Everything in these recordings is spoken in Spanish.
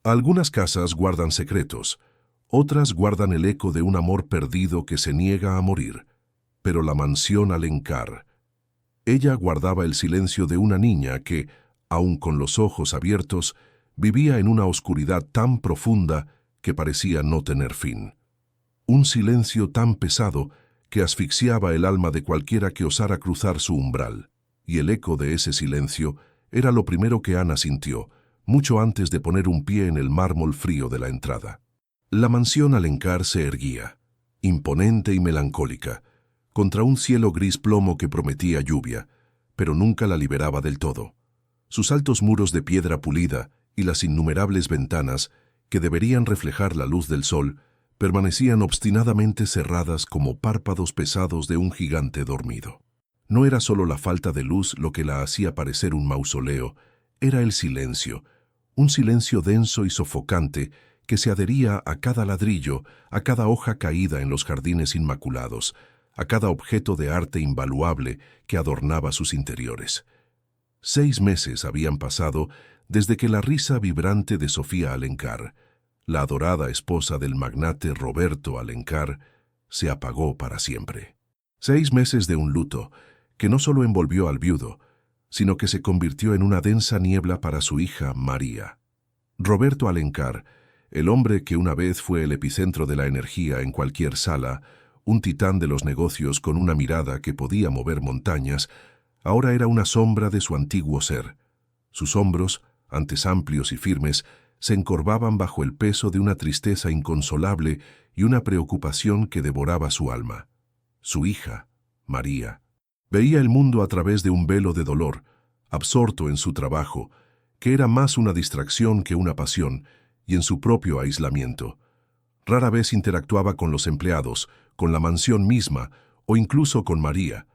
Algunas casas guardan secretos, otras guardan el eco de un amor perdido que se niega a morir. Pero la mansión Alencar, ella guardaba el silencio de una niña que, aun con los ojos abiertos, vivía en una oscuridad tan profunda que parecía no tener fin. Un silencio tan pesado que asfixiaba el alma de cualquiera que osara cruzar su umbral. Y el eco de ese silencio era lo primero que Ana sintió, mucho antes de poner un pie en el mármol frío de la entrada. La mansión Alencar se erguía, imponente y melancólica, contra un cielo gris plomo que prometía lluvia, pero nunca la liberaba del todo. Sus altos muros de piedra pulida y las innumerables ventanas, que deberían reflejar la luz del sol, permanecían obstinadamente cerradas como párpados pesados de un gigante dormido. No era solo la falta de luz lo que la hacía parecer un mausoleo, era el silencio, un silencio denso y sofocante que se adhería a cada ladrillo, a cada hoja caída en los jardines inmaculados, a cada objeto de arte invaluable que adornaba sus interiores. 6 meses habían pasado desde que la risa vibrante de Sofía Alencar, la adorada esposa del magnate Roberto Alencar, se apagó para siempre. 6 meses de un luto que no solo envolvió al viudo, sino que se convirtió en una densa niebla para su hija María. Roberto Alencar, el hombre que una vez fue el epicentro de la energía en cualquier sala, un titán de los negocios con una mirada que podía mover montañas, ahora era una sombra de su antiguo ser. Sus hombros, antes amplios y firmes, se encorvaban bajo el peso de una tristeza inconsolable y una preocupación que devoraba su alma. Su hija, María, veía el mundo a través de un velo de dolor, absorto en su trabajo, que era más una distracción que una pasión, y en su propio aislamiento. Rara vez interactuaba con los empleados, con la mansión misma, o incluso con María.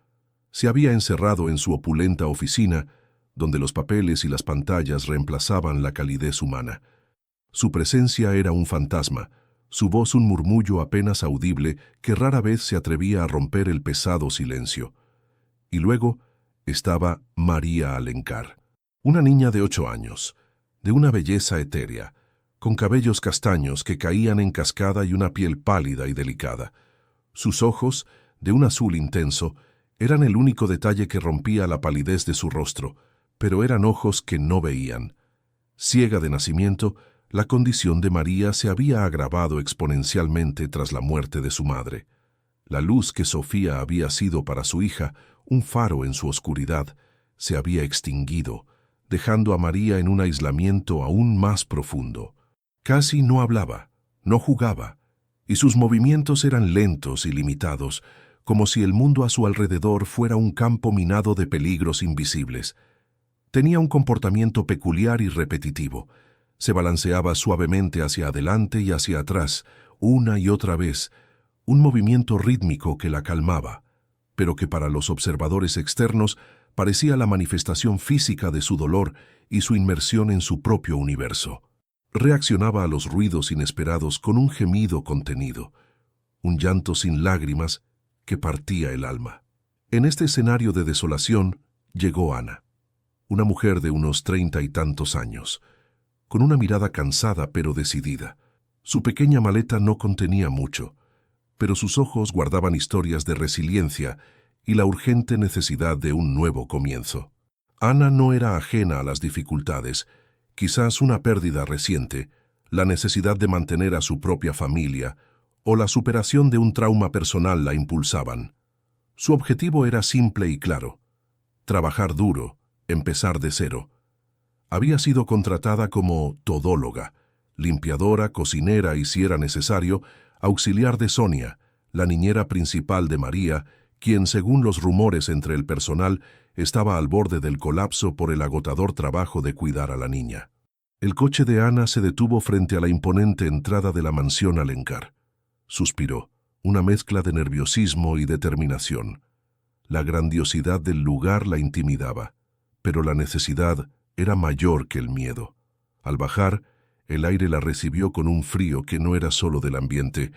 Se había encerrado en su opulenta oficina, donde los papeles y las pantallas reemplazaban la calidez humana. Su presencia era un fantasma, su voz un murmullo apenas audible que rara vez se atrevía a romper el pesado silencio. Y luego estaba María Alencar, una niña de 8 años, de una belleza etérea, con cabellos castaños que caían en cascada y una piel pálida y delicada. Sus ojos, de un azul intenso, eran el único detalle que rompía la palidez de su rostro, pero eran ojos que no veían. Ciega de nacimiento, la condición de María se había agravado exponencialmente tras la muerte de su madre. La luz que Sofía había sido para su hija, un faro en su oscuridad, se había extinguido, dejando a María en un aislamiento aún más profundo. Casi no hablaba, no jugaba, y sus movimientos eran lentos y limitados, como si el mundo a su alrededor fuera un campo minado de peligros invisibles. Tenía un comportamiento peculiar y repetitivo. Se balanceaba suavemente hacia adelante y hacia atrás, una y otra vez, un movimiento rítmico que la calmaba, pero que para los observadores externos parecía la manifestación física de su dolor y su inmersión en su propio universo. Reaccionaba a los ruidos inesperados con un gemido contenido, un llanto sin lágrimas que partía el alma. En este escenario de desolación llegó Ana, una mujer de unos 30 y tantos años, con una mirada cansada pero decidida. Su pequeña maleta no contenía mucho, pero sus ojos guardaban historias de resiliencia y la urgente necesidad de un nuevo comienzo. Ana no era ajena a las dificultades, quizás una pérdida reciente, la necesidad de mantener a su propia familia o la superación de un trauma personal la impulsaban. Su objetivo era simple y claro: trabajar duro, empezar de cero. Había sido contratada como todóloga, limpiadora, cocinera y, si era necesario, auxiliar de Sonia, la niñera principal de María, quien, según los rumores entre el personal, estaba al borde del colapso por el agotador trabajo de cuidar a la niña. El coche de Ana se detuvo frente a la imponente entrada de la mansión Alencar. Suspiró, una mezcla de nerviosismo y determinación. La grandiosidad del lugar la intimidaba, pero la necesidad era mayor que el miedo. Al bajar, el aire la recibió con un frío que no era solo del ambiente,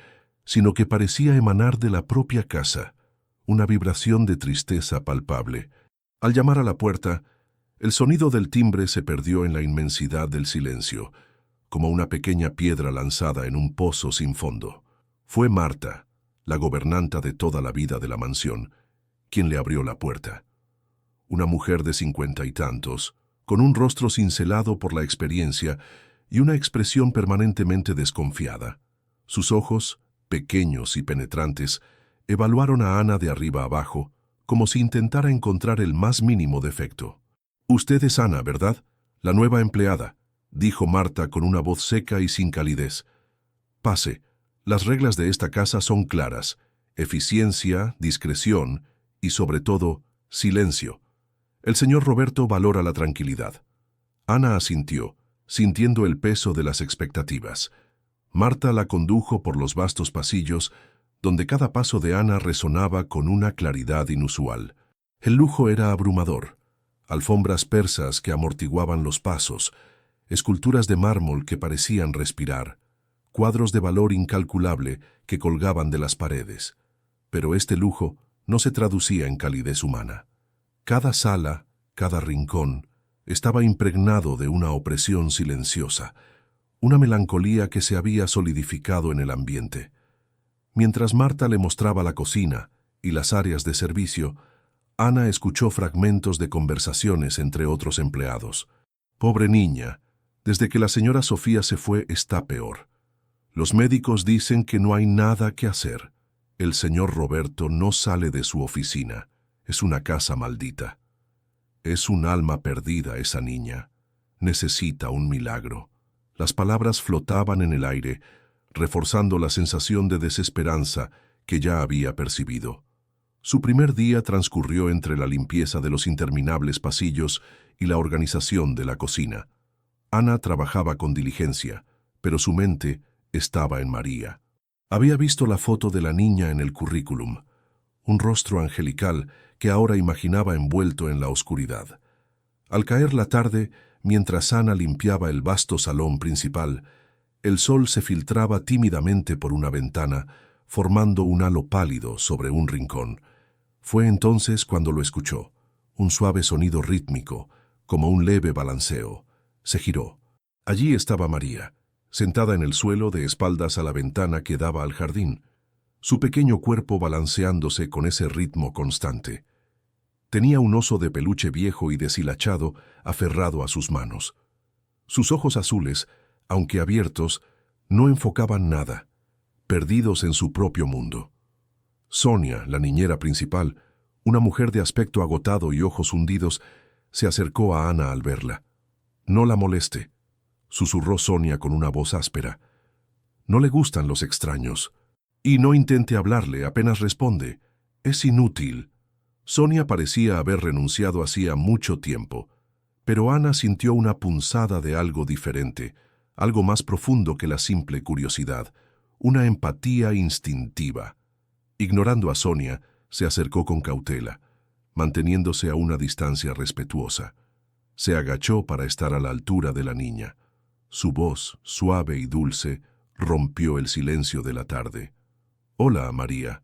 sino que parecía emanar de la propia casa, una vibración de tristeza palpable. Al llamar a la puerta, el sonido del timbre se perdió en la inmensidad del silencio. como una pequeña piedra lanzada en un pozo sin fondo. Fue Marta, la gobernanta de toda la vida de la mansión, quien le abrió la puerta. Una mujer de 50 y tantos, con un rostro cincelado por la experiencia y una expresión permanentemente desconfiada. Sus ojos, pequeños y penetrantes, evaluaron a Ana de arriba abajo, como si intentara encontrar el más mínimo defecto. «Usted es Ana, ¿verdad? La nueva empleada», dijo Marta con una voz seca y sin calidez. «Pase. Las reglas de esta casa son claras: eficiencia, discreción y, sobre todo, silencio. El señor Roberto valora la tranquilidad». Ana asintió, sintiendo el peso de las expectativas. Marta la condujo por los vastos pasillos, donde cada paso de Ana resonaba con una claridad inusual. El lujo era abrumador. Alfombras persas que amortiguaban los pasos, esculturas de mármol que parecían respirar, cuadros de valor incalculable que colgaban de las paredes. Pero este lujo no se traducía en calidez humana. Cada sala, cada rincón, estaba impregnado de una opresión silenciosa, una melancolía que se había solidificado en el ambiente. Mientras Marta le mostraba la cocina y las áreas de servicio, Ana escuchó fragmentos de conversaciones entre otros empleados. «Pobre niña, desde que la señora Sofía se fue está peor. Los médicos dicen que no hay nada que hacer. El señor Roberto no sale de su oficina. Es una casa maldita. Es un alma perdida esa niña. Necesita un milagro». Las palabras flotaban en el aire, reforzando la sensación de desesperanza que ya había percibido. Su primer día transcurrió entre la limpieza de los interminables pasillos y la organización de la cocina. Ana trabajaba con diligencia, pero su mente estaba en María. Había visto la foto de la niña en el currículum, un rostro angelical que ahora imaginaba envuelto en la oscuridad. Al caer la tarde, mientras Ana limpiaba el vasto salón principal, el sol se filtraba tímidamente por una ventana, formando un halo pálido sobre un rincón. Fue entonces cuando lo escuchó, un suave sonido rítmico, como un leve balanceo. Se giró. Allí estaba María, sentada en el suelo de espaldas a la ventana que daba al jardín, su pequeño cuerpo balanceándose con ese ritmo constante. Tenía un oso de peluche viejo y deshilachado aferrado a sus manos. Sus ojos azules, aunque abiertos, no enfocaban nada, perdidos en su propio mundo. Sonia, la niñera principal, una mujer de aspecto agotado y ojos hundidos, se acercó a Ana al verla. «No la moleste», susurró Sonia con una voz áspera. «No le gustan los extraños. Y no intente hablarle, apenas responde. Es inútil». Sonia parecía haber renunciado hacía mucho tiempo, pero Ana sintió una punzada de algo diferente, algo más profundo que la simple curiosidad, una empatía instintiva. Ignorando a Sonia, se acercó con cautela, manteniéndose a una distancia respetuosa. Se agachó para estar a la altura de la niña. Su voz, suave y dulce, rompió el silencio de la tarde. «Hola, María.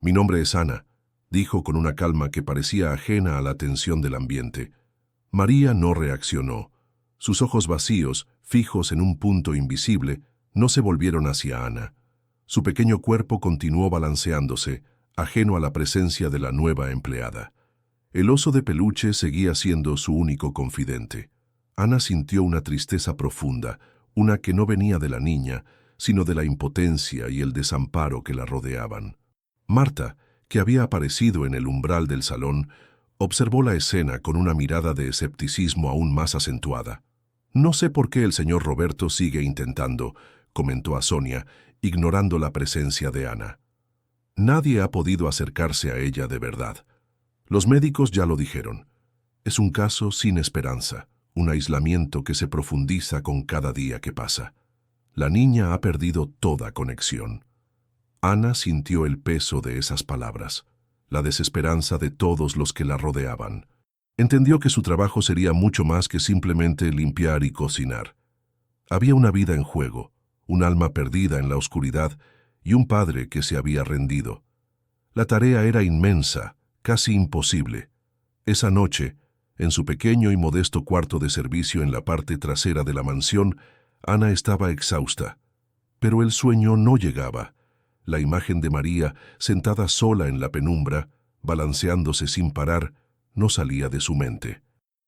Mi nombre es Ana», dijo con una calma que parecía ajena a la tensión del ambiente. María no reaccionó. Sus ojos vacíos, fijos en un punto invisible, no se volvieron hacia Ana. Su pequeño cuerpo continuó balanceándose, ajeno a la presencia de la nueva empleada. El oso de peluche seguía siendo su único confidente. Ana sintió una tristeza profunda, una que no venía de la niña, sino de la impotencia y el desamparo que la rodeaban. Marta, que había aparecido en el umbral del salón, observó la escena con una mirada de escepticismo aún más acentuada. «No sé por qué el señor Roberto sigue intentando», comentó a Sonia, ignorando la presencia de Ana. «Nadie ha podido acercarse a ella de verdad. Los médicos ya lo dijeron. Es un caso sin esperanza, un aislamiento que se profundiza con cada día que pasa. La niña ha perdido toda conexión». Ana sintió el peso de esas palabras, la desesperanza de todos los que la rodeaban. Entendió que su trabajo sería mucho más que simplemente limpiar y cocinar. Había una vida en juego, un alma perdida en la oscuridad y un padre que se había rendido. La tarea era inmensa, casi imposible. Esa noche, en su pequeño y modesto cuarto de servicio en la parte trasera de la mansión, Ana estaba exhausta, pero el sueño no llegaba. La imagen de María, sentada sola en la penumbra, balanceándose sin parar, no salía de su mente.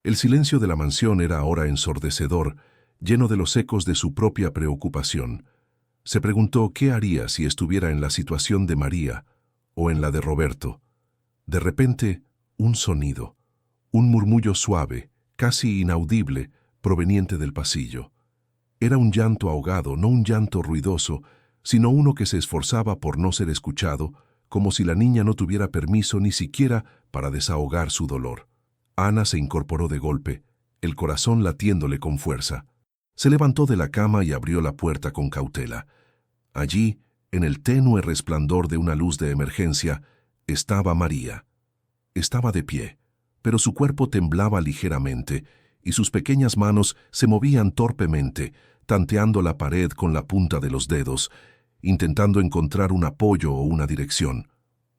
El silencio de la mansión era ahora ensordecedor, lleno de los ecos de su propia preocupación. Se preguntó qué haría si estuviera en la situación de María o en la de Roberto. De repente, un sonido, un murmullo suave, casi inaudible, proveniente del pasillo. Era un llanto ahogado, no un llanto ruidoso, sino uno que se esforzaba por no ser escuchado, como si la niña no tuviera permiso ni siquiera para desahogar su dolor. Ana se incorporó de golpe, el corazón latiéndole con fuerza. Se levantó de la cama y abrió la puerta con cautela. Allí, en el tenue resplandor de una luz de emergencia, estaba María. Estaba de pie, pero su cuerpo temblaba ligeramente y sus pequeñas manos se movían torpemente, tanteando la pared con la punta de los dedos, intentando encontrar un apoyo o una dirección.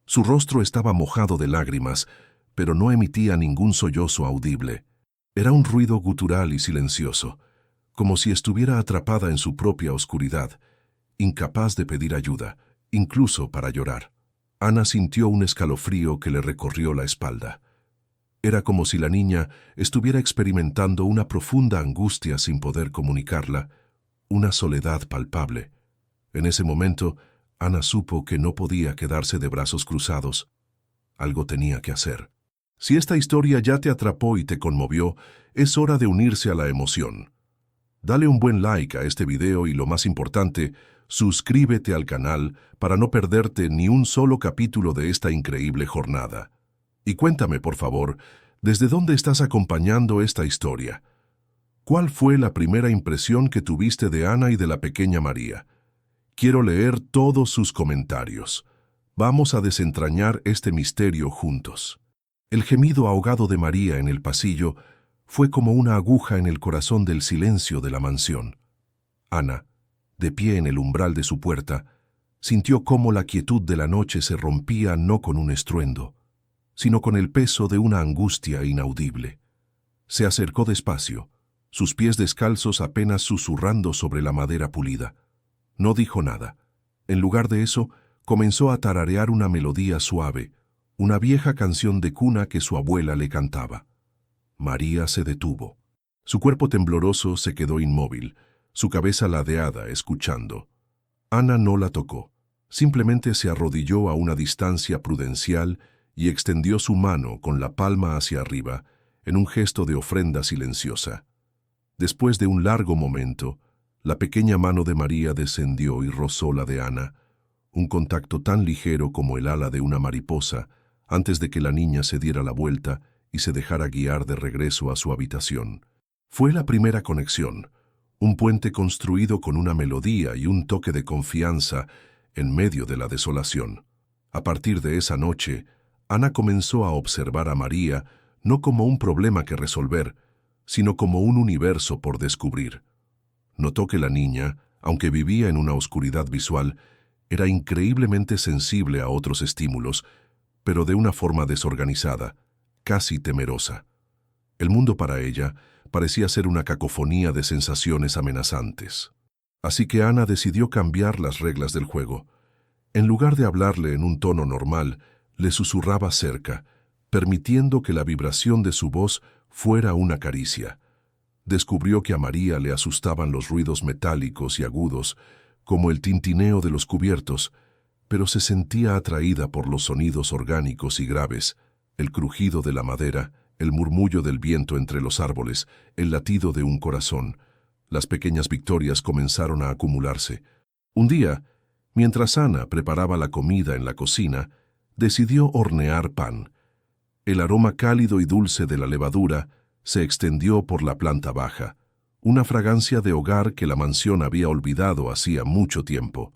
Su rostro estaba mojado de lágrimas, pero no emitía ningún sollozo audible. Era un ruido gutural y silencioso, como si estuviera atrapada en su propia oscuridad, incapaz de pedir ayuda, incluso para llorar. Ana sintió un escalofrío que le recorrió la espalda. Era como si la niña estuviera experimentando una profunda angustia sin poder comunicarla, una soledad palpable. En ese momento, Ana supo que no podía quedarse de brazos cruzados. Algo tenía que hacer. Si esta historia ya te atrapó y te conmovió, es hora de unirse a la emoción. Dale un buen like a este video y, lo más importante, suscríbete al canal para no perderte ni un solo capítulo de esta increíble jornada. Y cuéntame, por favor, ¿desde dónde estás acompañando esta historia? ¿Cuál fue la primera impresión que tuviste de Ana y de la pequeña María? Quiero leer todos sus comentarios. Vamos a desentrañar este misterio juntos. El gemido ahogado de María en el pasillo fue como una aguja en el corazón del silencio de la mansión. Ana, de pie en el umbral de su puerta, sintió cómo la quietud de la noche se rompía no con un estruendo, sino con el peso de una angustia inaudible. Se acercó despacio, sus pies descalzos apenas susurrando sobre la madera pulida. No dijo nada. En lugar de eso, comenzó a tararear una melodía suave, una vieja canción de cuna que su abuela le cantaba. María se detuvo. Su cuerpo tembloroso se quedó inmóvil, su cabeza ladeada, escuchando. Ana no la tocó. Simplemente se arrodilló a una distancia prudencial y extendió su mano con la palma hacia arriba, en un gesto de ofrenda silenciosa. Después de un largo momento, la pequeña mano de María descendió y rozó la de Ana, un contacto tan ligero como el ala de una mariposa, antes de que la niña se diera la vuelta y se dejara guiar de regreso a su habitación. Fue la primera conexión, un puente construido con una melodía y un toque de confianza en medio de la desolación. A partir de esa noche, Ana comenzó a observar a María no como un problema que resolver, sino como un universo por descubrir. Notó que la niña, aunque vivía en una oscuridad visual, era increíblemente sensible a otros estímulos, pero de una forma desorganizada, casi temerosa. El mundo para ella parecía ser una cacofonía de sensaciones amenazantes. Así que Ana decidió cambiar las reglas del juego. En lugar de hablarle en un tono normal, le susurraba cerca, permitiendo que la vibración de su voz fuera una caricia. Descubrió que a María le asustaban los ruidos metálicos y agudos, como el tintineo de los cubiertos, pero se sentía atraída por los sonidos orgánicos y graves, el crujido de la madera, el murmullo del viento entre los árboles, el latido de un corazón. Las pequeñas victorias comenzaron a acumularse. Un día, mientras Ana preparaba la comida en la cocina, decidió hornear pan. El aroma cálido y dulce de la levadura se extendió por la planta baja, una fragancia de hogar que la mansión había olvidado hacía mucho tiempo.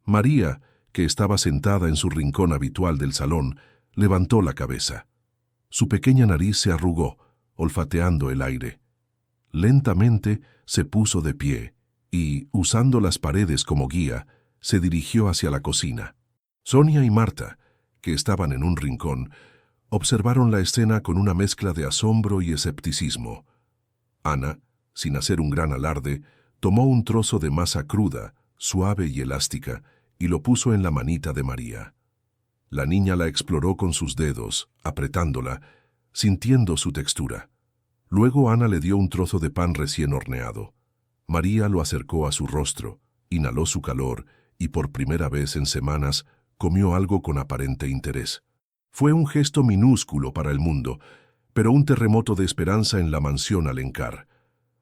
María, que estaba sentada en su rincón habitual del salón, levantó la cabeza. Su pequeña nariz se arrugó, olfateando el aire. Lentamente se puso de pie y, usando las paredes como guía, se dirigió hacia la cocina. Sonia y Marta, que estaban en un rincón, observaron la escena con una mezcla de asombro y escepticismo. Ana, sin hacer un gran alarde, Tomó un trozo de masa cruda, suave y elástica, y lo puso en la manita de María. La niña la exploró con sus dedos, apretándola, sintiendo su textura. Luego Ana le dio un trozo de pan recién horneado. María lo acercó a su rostro, inhaló su calor y por primera vez en semanas comió algo con aparente interés. Fue un gesto minúsculo para el mundo, pero un terremoto de esperanza en la mansión Alencar.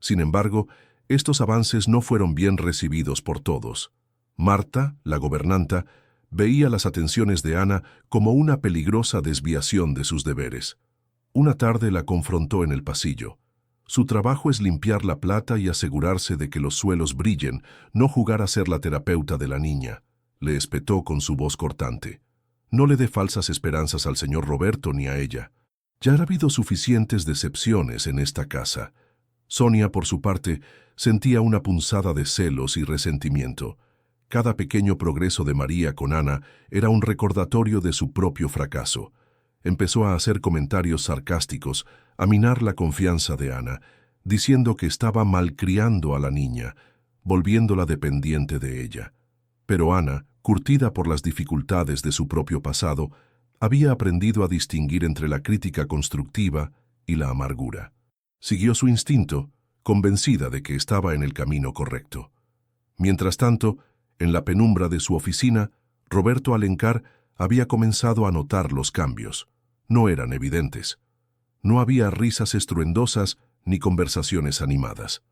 Sin embargo, estos avances no fueron bien recibidos por todos. Marta, la gobernanta, veía las atenciones de Ana como una peligrosa desviación de sus deberes. Una tarde la confrontó en el pasillo. Su trabajo es limpiar la plata y asegurarse de que los suelos brillen, no jugar a ser la terapeuta de la niña, le espetó con su voz cortante. No le dé falsas esperanzas al señor Roberto ni a ella. Ya ha habido suficientes decepciones en esta casa. Sonia, por su parte, sentía una punzada de celos y resentimiento. Cada pequeño progreso de María con Ana era un recordatorio de su propio fracaso. Empezó a hacer comentarios sarcásticos, a minar la confianza de Ana, diciendo que estaba malcriando a la niña, volviéndola dependiente de ella. Pero Ana, curtida por las dificultades de su propio pasado, había aprendido a distinguir entre la crítica constructiva y la amargura. Siguió su instinto, convencida de que estaba en el camino correcto. Mientras tanto, en la penumbra de su oficina, Roberto Alencar había comenzado a notar los cambios. No eran evidentes. No había risas estruendosas ni conversaciones animadas.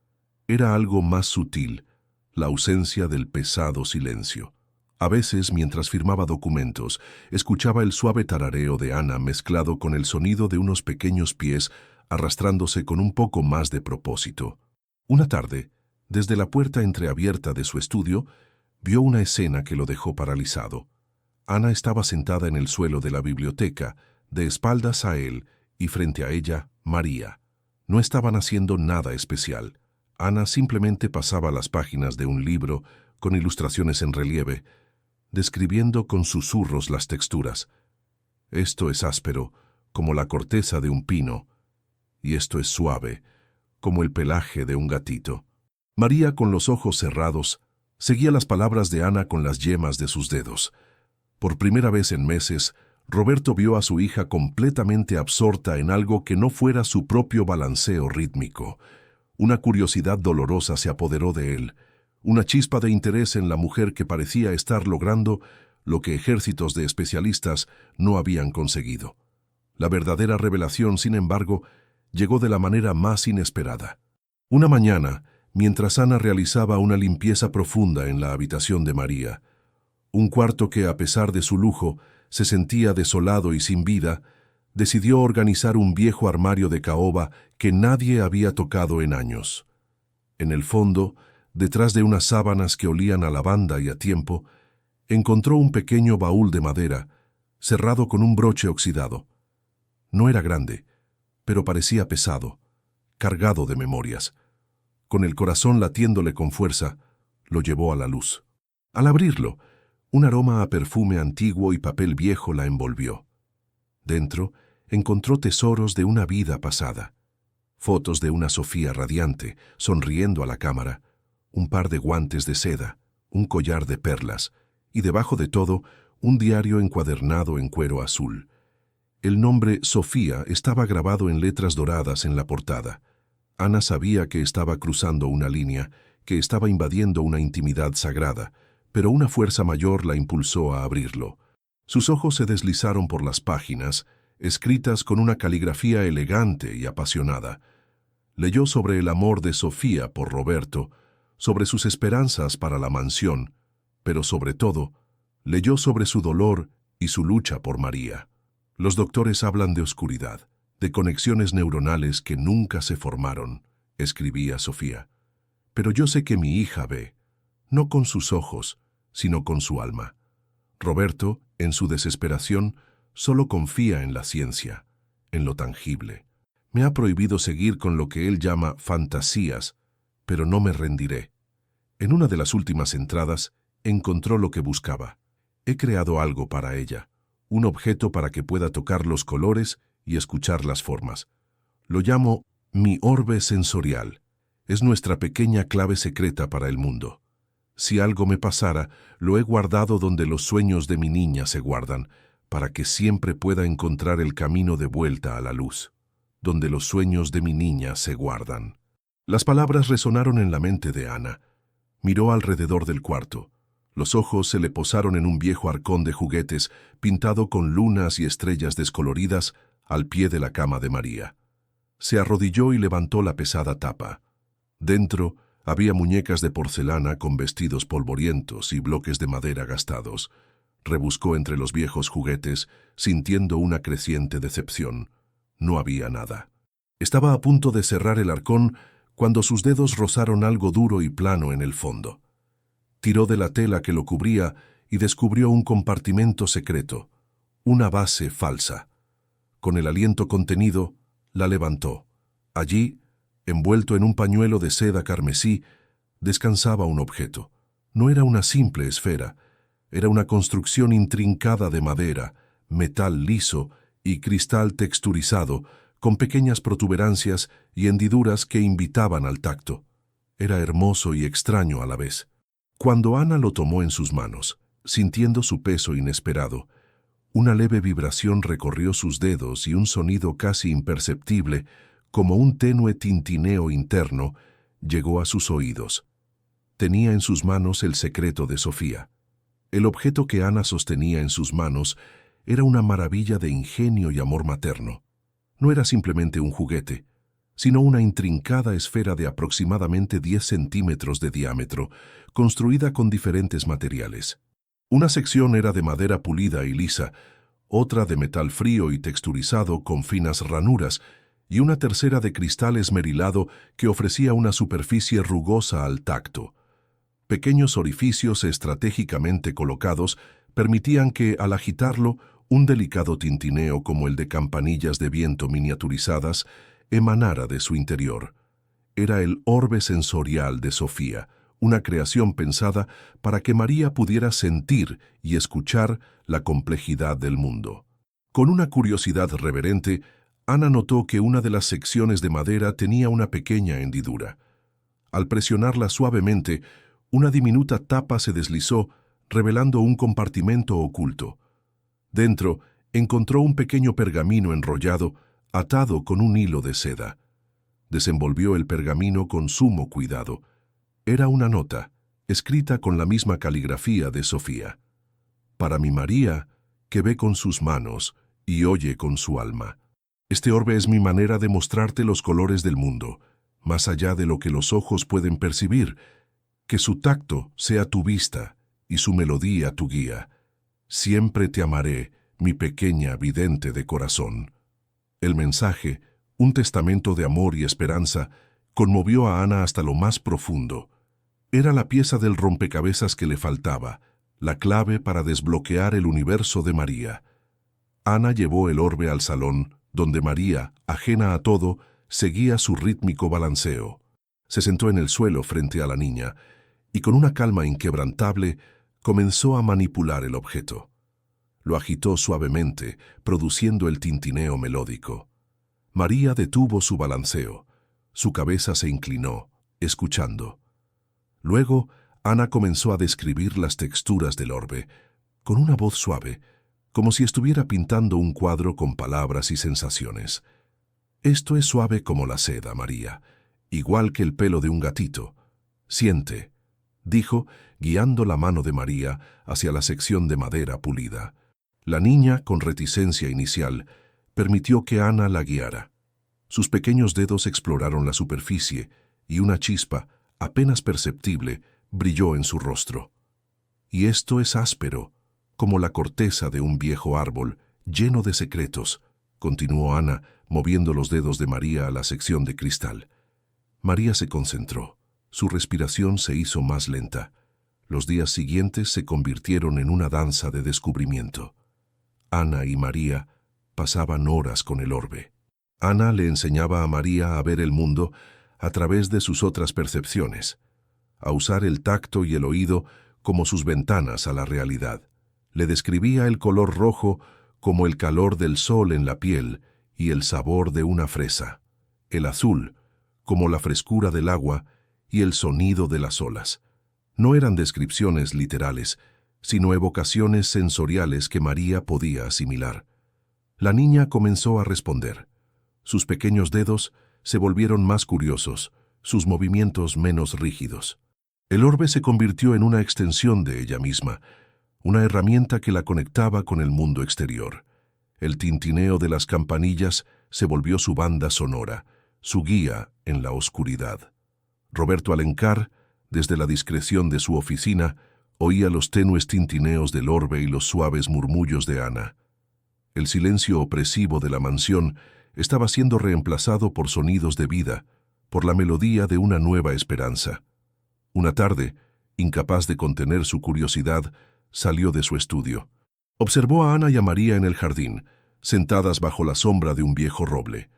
Era algo más sutil, la ausencia del pesado silencio. A veces, mientras firmaba documentos, escuchaba el suave tarareo de Ana mezclado con el sonido de unos pequeños pies arrastrándose con un poco más de propósito. Una tarde, desde la puerta entreabierta de su estudio, vio una escena que lo dejó paralizado. Ana estaba sentada en el suelo de la biblioteca, de espaldas a él, y frente a ella, María. No estaban haciendo nada especial. Ana simplemente pasaba las páginas de un libro con ilustraciones en relieve, describiendo con susurros las texturas. Esto es áspero, como la corteza de un pino, y esto es suave, como el pelaje de un gatito. María, con los ojos cerrados, seguía las palabras de Ana con las yemas de sus dedos. Por primera vez en meses, Roberto vio a su hija completamente absorta en algo que no fuera su propio balanceo rítmico. Una curiosidad dolorosa se apoderó de él, una chispa de interés en la mujer que parecía estar logrando lo que ejércitos de especialistas no habían conseguido. La verdadera revelación, sin embargo, llegó de la manera más inesperada. Una mañana, mientras Ana realizaba una limpieza profunda en la habitación de María, un cuarto que, a pesar de su lujo, se sentía desolado y sin vida, decidió organizar un viejo armario de caoba que nadie había tocado en años. En el fondo, detrás de unas sábanas que olían a lavanda y a tiempo, encontró un pequeño baúl de madera, cerrado con un broche oxidado. No era grande, pero parecía pesado, cargado de memorias. Con el corazón latiéndole con fuerza, lo llevó a la luz. Al abrirlo, un aroma a perfume antiguo y papel viejo la envolvió. Dentro, encontró tesoros de una vida pasada. Fotos de una Sofía radiante, sonriendo a la cámara, un par de guantes de seda, un collar de perlas, y debajo de todo, un diario encuadernado en cuero azul. El nombre Sofía estaba grabado en letras doradas en la portada. Ana sabía que estaba cruzando una línea, que estaba invadiendo una intimidad sagrada, pero una fuerza mayor la impulsó a abrirlo. Sus ojos se deslizaron por las páginas, escritas con una caligrafía elegante y apasionada. Leyó sobre el amor de Sofía por Roberto, sobre sus esperanzas para la mansión, pero sobre todo, leyó sobre su dolor y su lucha por María. Los doctores hablan de oscuridad, de conexiones neuronales que nunca se formaron, escribía Sofía. Pero yo sé que mi hija ve, no con sus ojos, sino con su alma. Roberto, en su desesperación, solo confía en la ciencia, en lo tangible. Me ha prohibido seguir con lo que él llama fantasías, pero no me rendiré. En una de las últimas entradas, encontró lo que buscaba. He creado algo para ella, un objeto para que pueda tocar los colores y escuchar las formas. Lo llamo mi orbe sensorial. Es nuestra pequeña clave secreta para el mundo. Si algo me pasara, lo he guardado donde los sueños de mi niña se guardan, para que siempre pueda encontrar el camino de vuelta a la luz. Donde los sueños de mi niña se guardan. Las palabras resonaron en la mente de Ana. Miró alrededor del cuarto. Los ojos se le posaron en un viejo arcón de juguetes, pintado con lunas y estrellas descoloridas, al pie de la cama de María. Se arrodilló y levantó la pesada tapa. Dentro había muñecas de porcelana con vestidos polvorientos y bloques de madera gastados. Rebuscó entre los viejos juguetes, sintiendo una creciente decepción. No había nada. Estaba a punto de cerrar el arcón cuando sus dedos rozaron algo duro y plano en el fondo. Tiró de la tela que lo cubría y descubrió un compartimento secreto, una base falsa. Con el aliento contenido, la levantó. Allí, envuelto en un pañuelo de seda carmesí, descansaba un objeto. No era una simple esfera, era una construcción intrincada de madera, metal liso y cristal texturizado, con pequeñas protuberancias y hendiduras que invitaban al tacto. Era hermoso y extraño a la vez. Cuando Ana lo tomó en sus manos, sintiendo su peso inesperado, una leve vibración recorrió sus dedos y un sonido casi imperceptible, como un tenue tintineo interno, llegó a sus oídos. Tenía en sus manos el secreto de Sofía. El objeto que Ana sostenía en sus manos era una maravilla de ingenio y amor materno. No era simplemente un juguete, sino una intrincada esfera de aproximadamente 10 centímetros de diámetro, construida con diferentes materiales. Una sección era de madera pulida y lisa, otra de metal frío y texturizado con finas ranuras, y una tercera de cristal esmerilado que ofrecía una superficie rugosa al tacto. Pequeños orificios estratégicamente colocados permitían que, al agitarlo, un delicado tintineo como el de campanillas de viento miniaturizadas emanara de su interior. Era el orbe sensorial de Sofía, una creación pensada para que María pudiera sentir y escuchar la complejidad del mundo. Con una curiosidad reverente, Ana notó que una de las secciones de madera tenía una pequeña hendidura. Al presionarla suavemente, una diminuta tapa se deslizó, revelando un compartimento oculto. Dentro, encontró un pequeño pergamino enrollado, atado con un hilo de seda. Desenvolvió el pergamino con sumo cuidado. Era una nota, escrita con la misma caligrafía de Sofía. Para mi María, que ve con sus manos y oye con su alma. Este orbe es mi manera de mostrarte los colores del mundo, más allá de lo que los ojos pueden percibir. Que su tacto sea tu vista y su melodía tu guía. Siempre te amaré, mi pequeña vidente de corazón. El mensaje, un testamento de amor y esperanza, conmovió a Ana hasta lo más profundo. Era la pieza del rompecabezas que le faltaba, la clave para desbloquear el universo de María. Ana llevó el orbe al salón, donde María, ajena a todo, seguía su rítmico balanceo. Se sentó en el suelo frente a la niña y con una calma inquebrantable comenzó a manipular el objeto. Lo agitó suavemente, produciendo el tintineo melódico. María detuvo su balanceo. Su cabeza se inclinó, escuchando. Luego, Ana comenzó a describir las texturas del orbe, con una voz suave, como si estuviera pintando un cuadro con palabras y sensaciones. Esto es suave como la seda, María, igual que el pelo de un gatito. Siente, dijo, guiando la mano de María hacia la sección de madera pulida. La niña, con reticencia inicial, permitió que Ana la guiara. Sus pequeños dedos exploraron la superficie y una chispa, apenas perceptible, brilló en su rostro. Y esto es áspero, como la corteza de un viejo árbol, lleno de secretos, continuó Ana, moviendo los dedos de María a la sección de cristal. María se concentró. Su respiración se hizo más lenta. Los días siguientes se convirtieron en una danza de descubrimiento. Ana y María pasaban horas con el orbe. Ana le enseñaba a María a ver el mundo a través de sus otras percepciones, a usar el tacto y el oído como sus ventanas a la realidad. Le describía el color rojo como el calor del sol en la piel y el sabor de una fresa, el azul como la frescura del agua y el sonido de las olas. No eran descripciones literales, sino evocaciones sensoriales que María podía asimilar. La niña comenzó a responder. Sus pequeños dedos se volvieron más curiosos, sus movimientos menos rígidos. El orbe se convirtió en una extensión de ella misma, una herramienta que la conectaba con el mundo exterior. El tintineo de las campanillas se volvió su banda sonora, su guía en la oscuridad. Roberto Alencar, desde la discreción de su oficina, oía los tenues tintineos del orbe y los suaves murmullos de Ana. El silencio opresivo de la mansión estaba siendo reemplazado por sonidos de vida, por la melodía de una nueva esperanza. Una tarde, incapaz de contener su curiosidad, salió de su estudio. Observó a Ana y a María en el jardín, sentadas bajo la sombra de un viejo roble.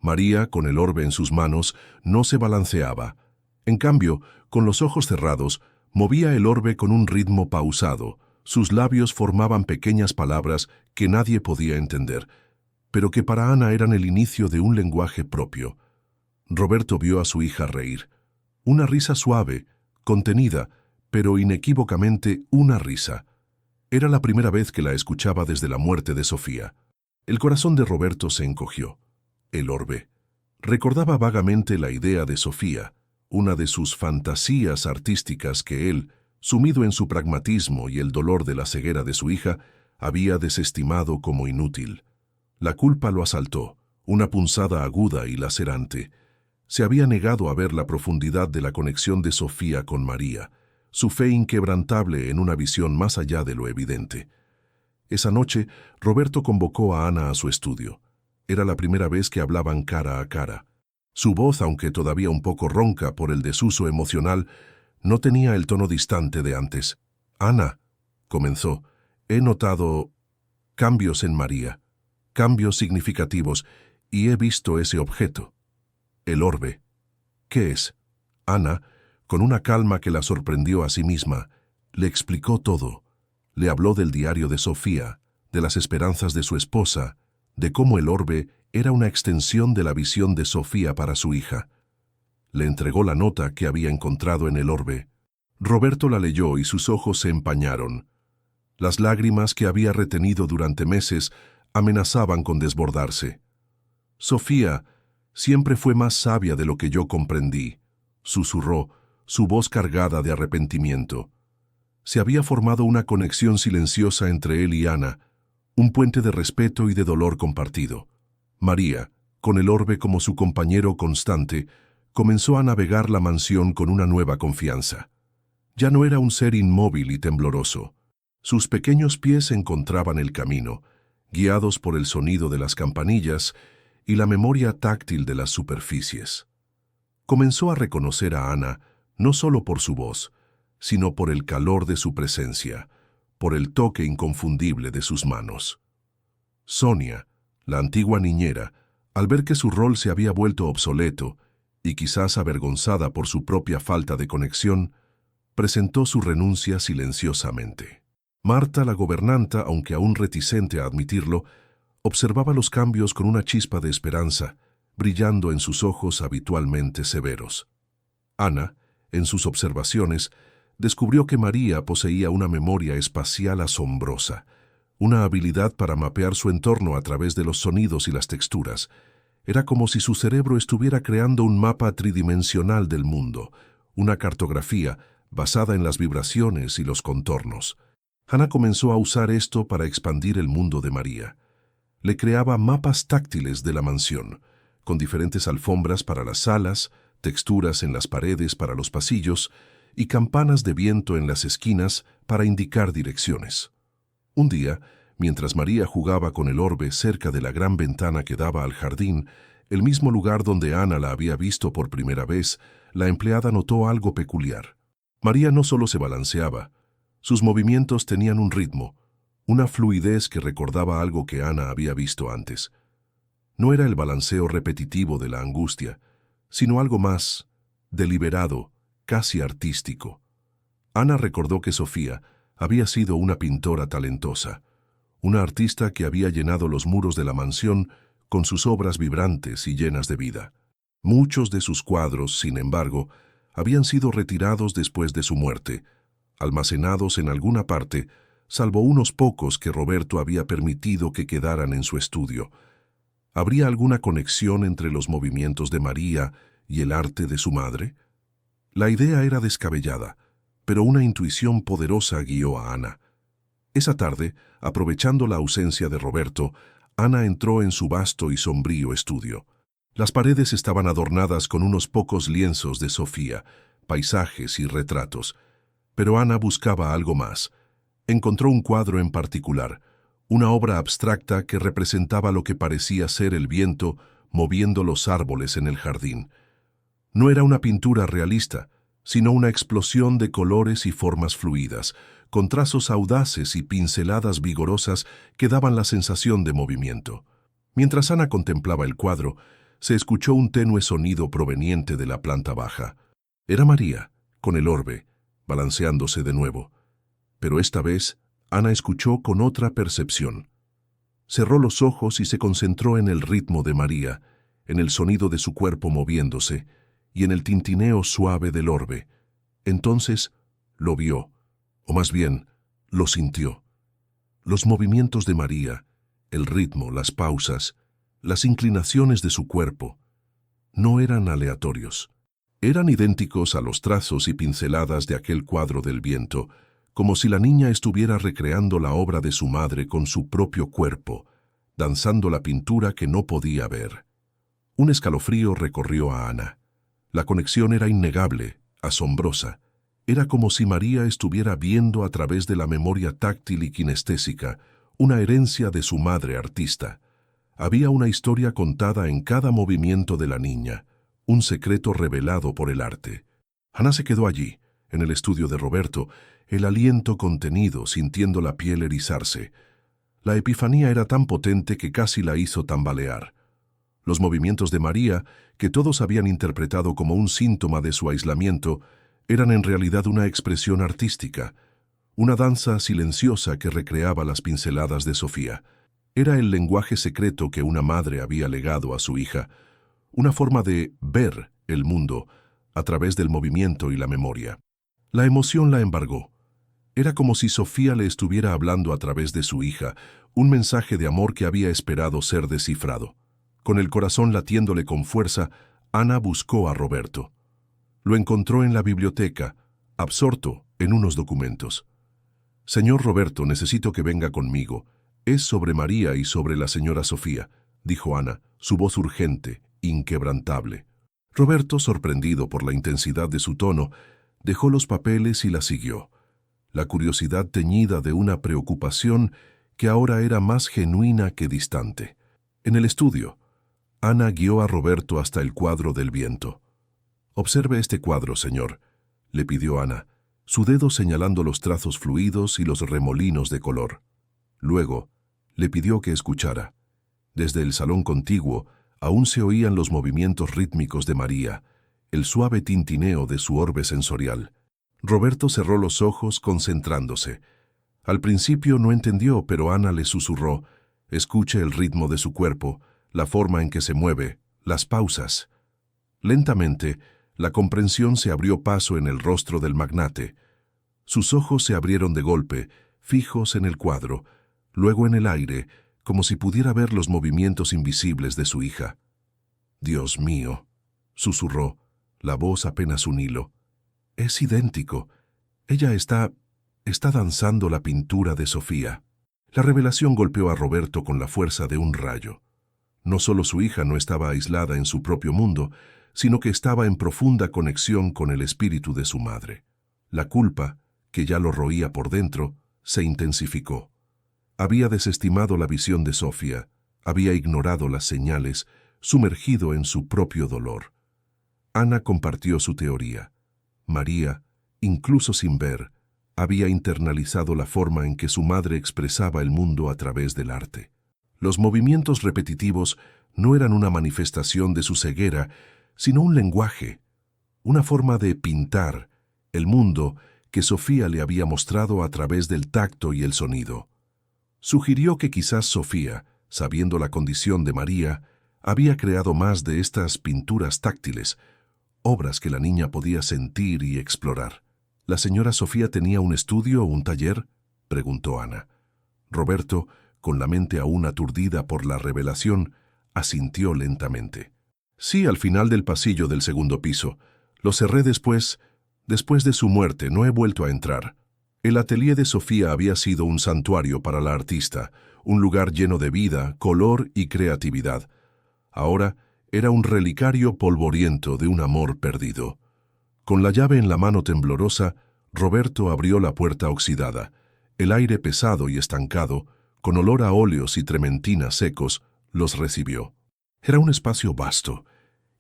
María, con el orbe en sus manos, no se balanceaba. En cambio, con los ojos cerrados, movía el orbe con un ritmo pausado. Sus labios formaban pequeñas palabras que nadie podía entender, pero que para Ana eran el inicio de un lenguaje propio. Roberto vio a su hija reír. Una risa suave, contenida, pero inequívocamente una risa. Era la primera vez que la escuchaba desde la muerte de Sofía. El corazón de Roberto se encogió. El orbe. Recordaba vagamente la idea de Sofía, una de sus fantasías artísticas que él, sumido en su pragmatismo y el dolor de la ceguera de su hija, había desestimado como inútil. La culpa lo asaltó, una punzada aguda y lacerante. Se había negado a ver la profundidad de la conexión de Sofía con María, su fe inquebrantable en una visión más allá de lo evidente. Esa noche, Roberto convocó a Ana a su estudio. Era la primera vez que hablaban cara a cara. Su voz, aunque todavía un poco ronca por el desuso emocional, no tenía el tono distante de antes. «Ana», comenzó, «he notado cambios en María, cambios significativos, y he visto ese objeto. El orbe. ¿Qué es?» Ana, con una calma que la sorprendió a sí misma, le explicó todo. Le habló del diario de Sofía, de las esperanzas de su esposa, de cómo el orbe era una extensión de la visión de Sofía para su hija. Le entregó la nota que había encontrado en el orbe. Roberto la leyó y sus ojos se empañaron. Las lágrimas que había retenido durante meses amenazaban con desbordarse. «Sofía siempre fue más sabia de lo que yo comprendí», susurró, su voz cargada de arrepentimiento. Se había formado una conexión silenciosa entre él y Ana, un puente de respeto y de dolor compartido. María, con el orbe como su compañero constante, comenzó a navegar la mansión con una nueva confianza. Ya no era un ser inmóvil y tembloroso. Sus pequeños pies encontraban el camino, guiados por el sonido de las campanillas y la memoria táctil de las superficies. Comenzó a reconocer a Ana no solo por su voz, sino por el calor de su presencia, por el toque inconfundible de sus manos. Sonia, la antigua niñera, al ver que su rol se había vuelto obsoleto y quizás avergonzada por su propia falta de conexión, presentó su renuncia silenciosamente. Marta, la gobernanta, aunque aún reticente a admitirlo, observaba los cambios con una chispa de esperanza, brillando en sus ojos habitualmente severos. Ana, en sus observaciones, descubrió que María poseía una memoria espacial asombrosa, una habilidad para mapear su entorno a través de los sonidos y las texturas. Era como si su cerebro estuviera creando un mapa tridimensional del mundo, una cartografía basada en las vibraciones y los contornos. Ana comenzó a usar esto para expandir el mundo de María. Le creaba mapas táctiles de la mansión, con diferentes alfombras para las salas, texturas en las paredes para los pasillos y campanas de viento en las esquinas para indicar direcciones. Un día, mientras María jugaba con el orbe cerca de la gran ventana que daba al jardín, el mismo lugar donde Ana la había visto por primera vez, la empleada notó algo peculiar. María no solo se balanceaba, sus movimientos tenían un ritmo, una fluidez que recordaba algo que Ana había visto antes. No era el balanceo repetitivo de la angustia, sino algo más deliberado, casi artístico. Ana recordó que Sofía había sido una pintora talentosa, una artista que había llenado los muros de la mansión con sus obras vibrantes y llenas de vida. Muchos de sus cuadros, sin embargo, habían sido retirados después de su muerte, almacenados en alguna parte, salvo unos pocos que Roberto había permitido que quedaran en su estudio. ¿Habría alguna conexión entre los movimientos de María y el arte de su madre? La idea era descabellada, pero una intuición poderosa guió a Ana. Esa tarde, aprovechando la ausencia de Roberto, Ana entró en su vasto y sombrío estudio. Las paredes estaban adornadas con unos pocos lienzos de Sofía, paisajes y retratos. Pero Ana buscaba algo más. Encontró un cuadro en particular, una obra abstracta que representaba lo que parecía ser el viento moviendo los árboles en el jardín. No era una pintura realista, sino una explosión de colores y formas fluidas, con trazos audaces y pinceladas vigorosas que daban la sensación de movimiento. Mientras Ana contemplaba el cuadro, se escuchó un tenue sonido proveniente de la planta baja. Era María, con el orbe, balanceándose de nuevo. Pero esta vez, Ana escuchó con otra percepción. Cerró los ojos y se concentró en el ritmo de María, en el sonido de su cuerpo moviéndose y en el tintineo suave del orbe. Entonces, lo vio, o más bien, lo sintió. Los movimientos de María, el ritmo, las pausas, las inclinaciones de su cuerpo, no eran aleatorios. Eran idénticos a los trazos y pinceladas de aquel cuadro del viento, como si la niña estuviera recreando la obra de su madre con su propio cuerpo, danzando la pintura que no podía ver. Un escalofrío recorrió a Ana. La conexión era innegable, asombrosa. Era como si María estuviera viendo a través de la memoria táctil y kinestésica una herencia de su madre artista. Había una historia contada en cada movimiento de la niña, un secreto revelado por el arte. Ana se quedó allí, en el estudio de Roberto, el aliento contenido, sintiendo la piel erizarse. La epifanía era tan potente que casi la hizo tambalear. Los movimientos de María, que todos habían interpretado como un síntoma de su aislamiento, eran en realidad una expresión artística, una danza silenciosa que recreaba las pinceladas de Sofía. Era el lenguaje secreto que una madre había legado a su hija, una forma de ver el mundo a través del movimiento y la memoria. La emoción la embargó. Era como si Sofía le estuviera hablando a través de su hija, un mensaje de amor que había esperado ser descifrado. Con el corazón latiéndole con fuerza, Ana buscó a Roberto. Lo encontró en la biblioteca, absorto en unos documentos. «Señor Roberto, necesito que venga conmigo. Es sobre María y sobre la señora Sofía», dijo Ana, su voz urgente, inquebrantable. Roberto, sorprendido por la intensidad de su tono, dejó los papeles y la siguió. La curiosidad teñida de una preocupación que ahora era más genuina que distante. En el estudio, Ana guió a Roberto hasta el cuadro del viento. «Observe este cuadro, señor», le pidió Ana, su dedo señalando los trazos fluidos y los remolinos de color. Luego, le pidió que escuchara. Desde el salón contiguo aún se oían los movimientos rítmicos de María, el suave tintineo de su orbe sensorial. Roberto cerró los ojos concentrándose. Al principio no entendió, pero Ana le susurró: «Escuche el ritmo de su cuerpo, la forma en que se mueve, las pausas». Lentamente, la comprensión se abrió paso en el rostro del magnate. Sus ojos se abrieron de golpe, fijos en el cuadro, luego en el aire, como si pudiera ver los movimientos invisibles de su hija. «Dios mío», susurró, la voz apenas un hilo. «Es idéntico. Ella está danzando la pintura de Sofía». La revelación golpeó a Roberto con la fuerza de un rayo. No solo su hija no estaba aislada en su propio mundo, sino que estaba en profunda conexión con el espíritu de su madre. La culpa, que ya lo roía por dentro, se intensificó. Había desestimado la visión de Sofía, había ignorado las señales, sumergido en su propio dolor. Ana compartió su teoría. María, incluso sin ver, había internalizado la forma en que su madre expresaba el mundo a través del arte. Los movimientos repetitivos no eran una manifestación de su ceguera, sino un lenguaje, una forma de pintar el mundo que Sofía le había mostrado a través del tacto y el sonido. Sugirió que quizás Sofía, sabiendo la condición de María, había creado más de estas pinturas táctiles, obras que la niña podía sentir y explorar. ¿La señora Sofía tenía un estudio o un taller?, preguntó Ana. Roberto, con la mente aún aturdida por la revelación, asintió lentamente. Sí, al final del pasillo del segundo piso. Lo cerré después de su muerte. No he vuelto a entrar. El atelier de Sofía había sido un santuario para la artista, un lugar lleno de vida, color y creatividad. Ahora era un relicario polvoriento de un amor perdido. Con la llave en la mano temblorosa, Roberto abrió la puerta oxidada. El aire pesado y estancado, con olor a óleos y trementina secos, los recibió. Era un espacio vasto,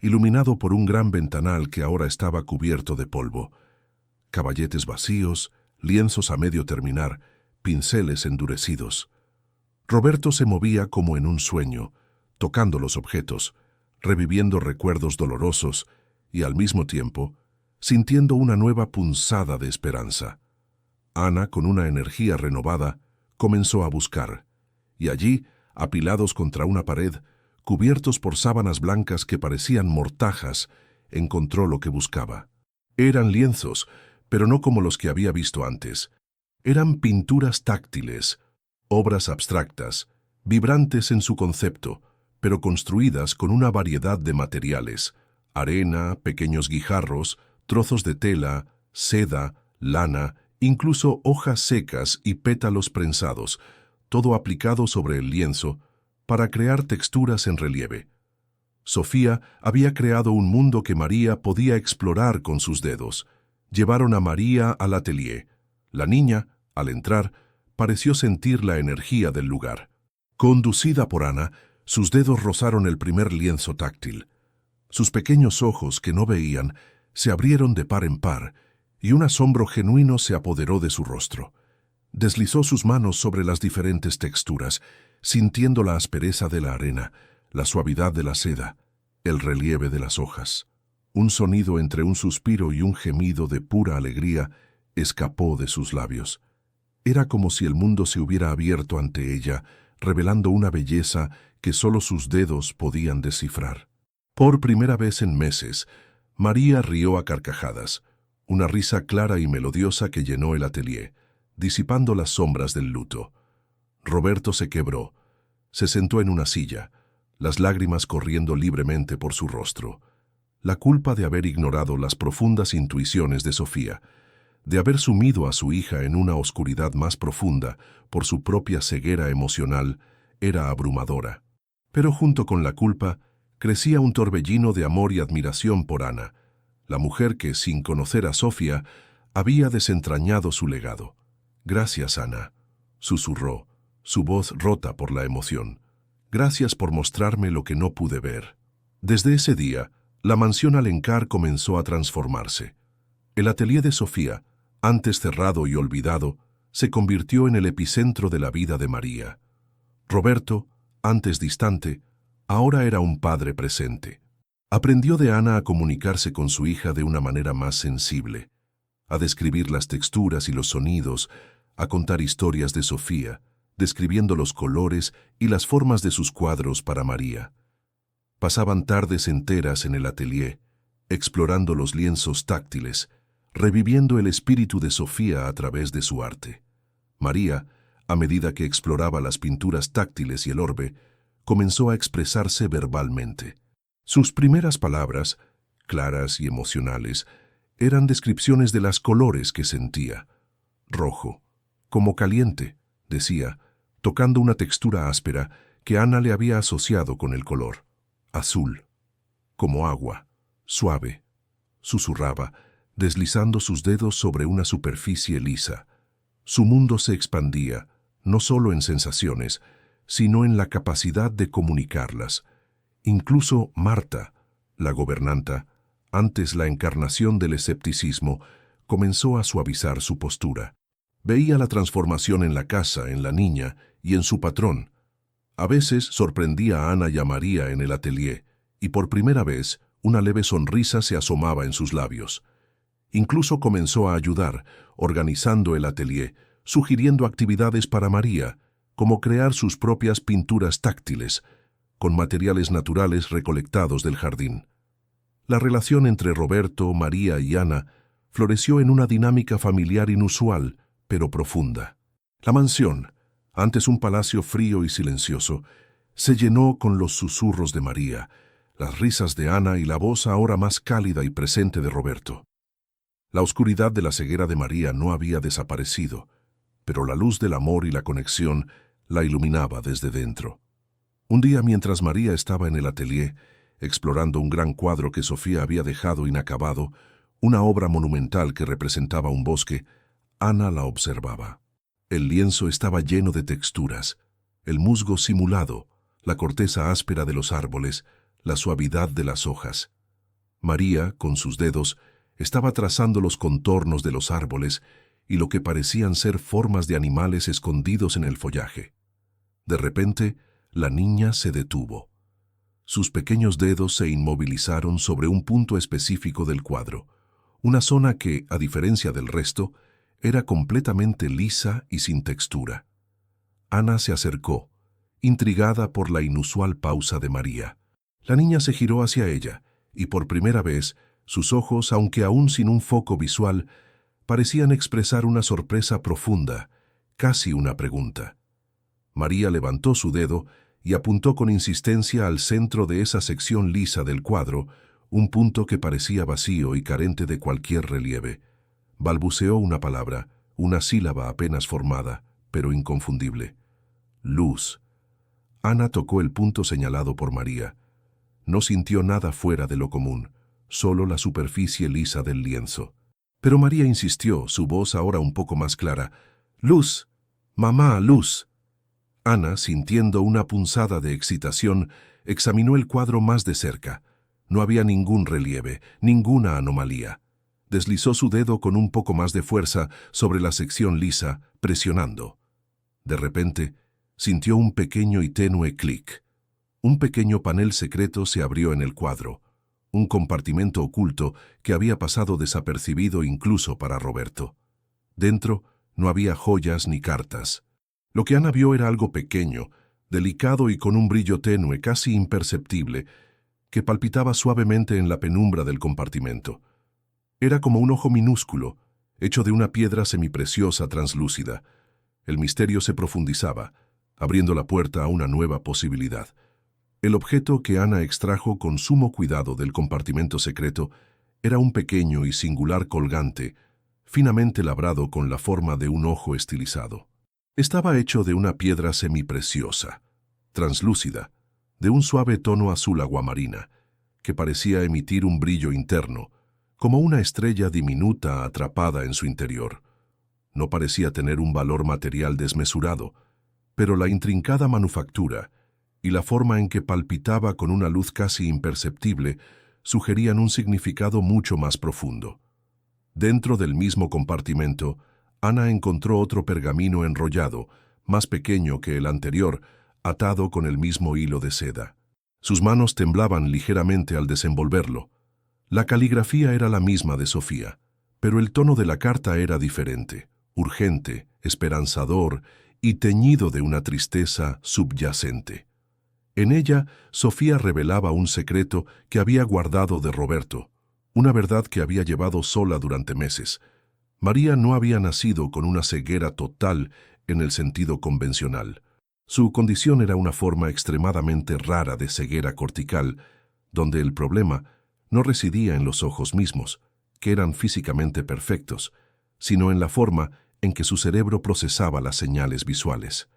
iluminado por un gran ventanal que ahora estaba cubierto de polvo. Caballetes vacíos, lienzos a medio terminar, pinceles endurecidos. Roberto se movía como en un sueño, tocando los objetos, reviviendo recuerdos dolorosos y, al mismo tiempo, sintiendo una nueva punzada de esperanza. Ana, con una energía renovada, comenzó a buscar, y allí, apilados contra una pared, cubiertos por sábanas blancas que parecían mortajas, encontró lo que buscaba. Eran lienzos, pero no como los que había visto antes. Eran pinturas táctiles, obras abstractas, vibrantes en su concepto, pero construidas con una variedad de materiales: arena, pequeños guijarros, trozos de tela, seda, lana, incluso hojas secas y pétalos prensados, todo aplicado sobre el lienzo para crear texturas en relieve. Sofía había creado un mundo que María podía explorar con sus dedos. Llevaron a María al atelier. La niña, al entrar, pareció sentir la energía del lugar. Conducida por Ana, sus dedos rozaron el primer lienzo táctil. Sus pequeños ojos, que no veían, se abrieron de par en par, y un asombro genuino se apoderó de su rostro. Deslizó sus manos sobre las diferentes texturas, sintiendo la aspereza de la arena, la suavidad de la seda, el relieve de las hojas. Un sonido entre un suspiro y un gemido de pura alegría escapó de sus labios. Era como si el mundo se hubiera abierto ante ella, revelando una belleza que solo sus dedos podían descifrar. Por primera vez en meses, María rió a carcajadas, una risa clara y melodiosa que llenó el atelier, disipando las sombras del luto. Roberto se quebró, se sentó en una silla, las lágrimas corriendo libremente por su rostro. La culpa de haber ignorado las profundas intuiciones de Sofía, de haber sumido a su hija en una oscuridad más profunda por su propia ceguera emocional, era abrumadora. Pero junto con la culpa, crecía un torbellino de amor y admiración por Ana, la mujer que, sin conocer a Sofía, había desentrañado su legado. «Gracias, Ana», susurró, su voz rota por la emoción. «Gracias por mostrarme lo que no pude ver». Desde ese día, la mansión Alencar comenzó a transformarse. El atelier de Sofía, antes cerrado y olvidado, se convirtió en el epicentro de la vida de María. Roberto, antes distante, ahora era un padre presente. Aprendió de Ana a comunicarse con su hija de una manera más sensible, a describir las texturas y los sonidos, a contar historias de Sofía, describiendo los colores y las formas de sus cuadros para María. Pasaban tardes enteras en el atelier, explorando los lienzos táctiles, reviviendo el espíritu de Sofía a través de su arte. María, a medida que exploraba las pinturas táctiles y el orbe, comenzó a expresarse verbalmente. Sus primeras palabras, claras y emocionales, eran descripciones de las colores que sentía. Rojo, como caliente, decía, tocando una textura áspera que Ana le había asociado con el color. Azul, como agua, suave, susurraba, deslizando sus dedos sobre una superficie lisa. Su mundo se expandía, no solo en sensaciones, sino en la capacidad de comunicarlas. Incluso Marta, la gobernanta, antes la encarnación del escepticismo, comenzó a suavizar su postura. Veía la transformación en la casa, en la niña y en su patrón. A veces sorprendía a Ana y a María en el atelier, y por primera vez una leve sonrisa se asomaba en sus labios. Incluso comenzó a ayudar, organizando el atelier, sugiriendo actividades para María, como crear sus propias pinturas táctiles. con materiales naturales recolectados del jardín. La relación entre Roberto, María y Ana floreció en una dinámica familiar inusual, pero profunda. La mansión, antes un palacio frío y silencioso, se llenó con los susurros de María, las risas de Ana y la voz ahora más cálida y presente de Roberto. La oscuridad de la ceguera de María no había desaparecido, pero la luz del amor y la conexión la iluminaba desde dentro. Un día, mientras María estaba en el atelier, explorando un gran cuadro que Sofía había dejado inacabado, una obra monumental que representaba un bosque, Ana la observaba. El lienzo estaba lleno de texturas, el musgo simulado, la corteza áspera de los árboles, la suavidad de las hojas. María, con sus dedos, estaba trazando los contornos de los árboles y lo que parecían ser formas de animales escondidos en el follaje. De repente, la niña se detuvo. Sus pequeños dedos se inmovilizaron sobre un punto específico del cuadro, una zona que, a diferencia del resto, era completamente lisa y sin textura. Ana se acercó, intrigada por la inusual pausa de María. La niña se giró hacia ella, y por primera vez, sus ojos, aunque aún sin un foco visual, parecían expresar una sorpresa profunda, casi una pregunta. María levantó su dedo y apuntó con insistencia al centro de esa sección lisa del cuadro, un punto que parecía vacío y carente de cualquier relieve. Balbuceó una palabra, una sílaba apenas formada, pero inconfundible. Luz. Ana tocó el punto señalado por María. No sintió nada fuera de lo común, solo la superficie lisa del lienzo. Pero María insistió, su voz ahora un poco más clara. «Luz, mamá, luz». Ana, sintiendo una punzada de excitación, examinó el cuadro más de cerca. No había ningún relieve, ninguna anomalía. Deslizó su dedo con un poco más de fuerza sobre la sección lisa, presionando. De repente, sintió un pequeño y tenue clic. Un pequeño panel secreto se abrió en el cuadro, un compartimento oculto que había pasado desapercibido incluso para Roberto. Dentro no había joyas ni cartas. Lo que Ana vio era algo pequeño, delicado y con un brillo tenue, casi imperceptible, que palpitaba suavemente en la penumbra del compartimento. Era como un ojo minúsculo, hecho de una piedra semipreciosa translúcida. El misterio se profundizaba, abriendo la puerta a una nueva posibilidad. El objeto que Ana extrajo con sumo cuidado del compartimento secreto era un pequeño y singular colgante, finamente labrado con la forma de un ojo estilizado. Estaba hecho de una piedra semipreciosa, translúcida, de un suave tono azul aguamarina, que parecía emitir un brillo interno, como una estrella diminuta atrapada en su interior. No parecía tener un valor material desmesurado, pero la intrincada manufactura y la forma en que palpitaba con una luz casi imperceptible sugerían un significado mucho más profundo. Dentro del mismo compartimento, Ana encontró otro pergamino enrollado, más pequeño que el anterior, atado con el mismo hilo de seda. Sus manos temblaban ligeramente al desenvolverlo. La caligrafía era la misma de Sofía, pero el tono de la carta era diferente, urgente, esperanzador y teñido de una tristeza subyacente. En ella, Sofía revelaba un secreto que había guardado de Roberto, una verdad que había llevado sola durante meses. María no había nacido con una ceguera total en el sentido convencional. Su condición era una forma extremadamente rara de ceguera cortical, donde el problema no residía en los ojos mismos, que eran físicamente perfectos, sino en la forma en que su cerebro procesaba las señales visuales.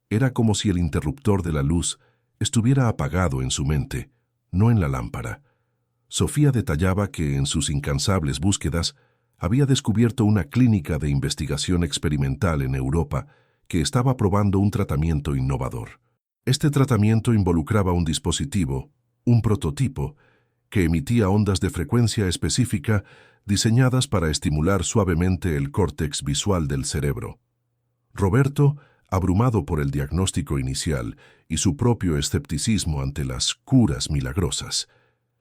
Era como si el interruptor de la luz estuviera apagado en su mente, no en la lámpara. Sofía detallaba que en sus incansables búsquedas había descubierto una clínica de investigación experimental en Europa que estaba probando un tratamiento innovador. Este tratamiento involucraba un dispositivo, un prototipo, que emitía ondas de frecuencia específica diseñadas para estimular suavemente el córtex visual del cerebro. Roberto, abrumado por el diagnóstico inicial y su propio escepticismo ante las curas milagrosas,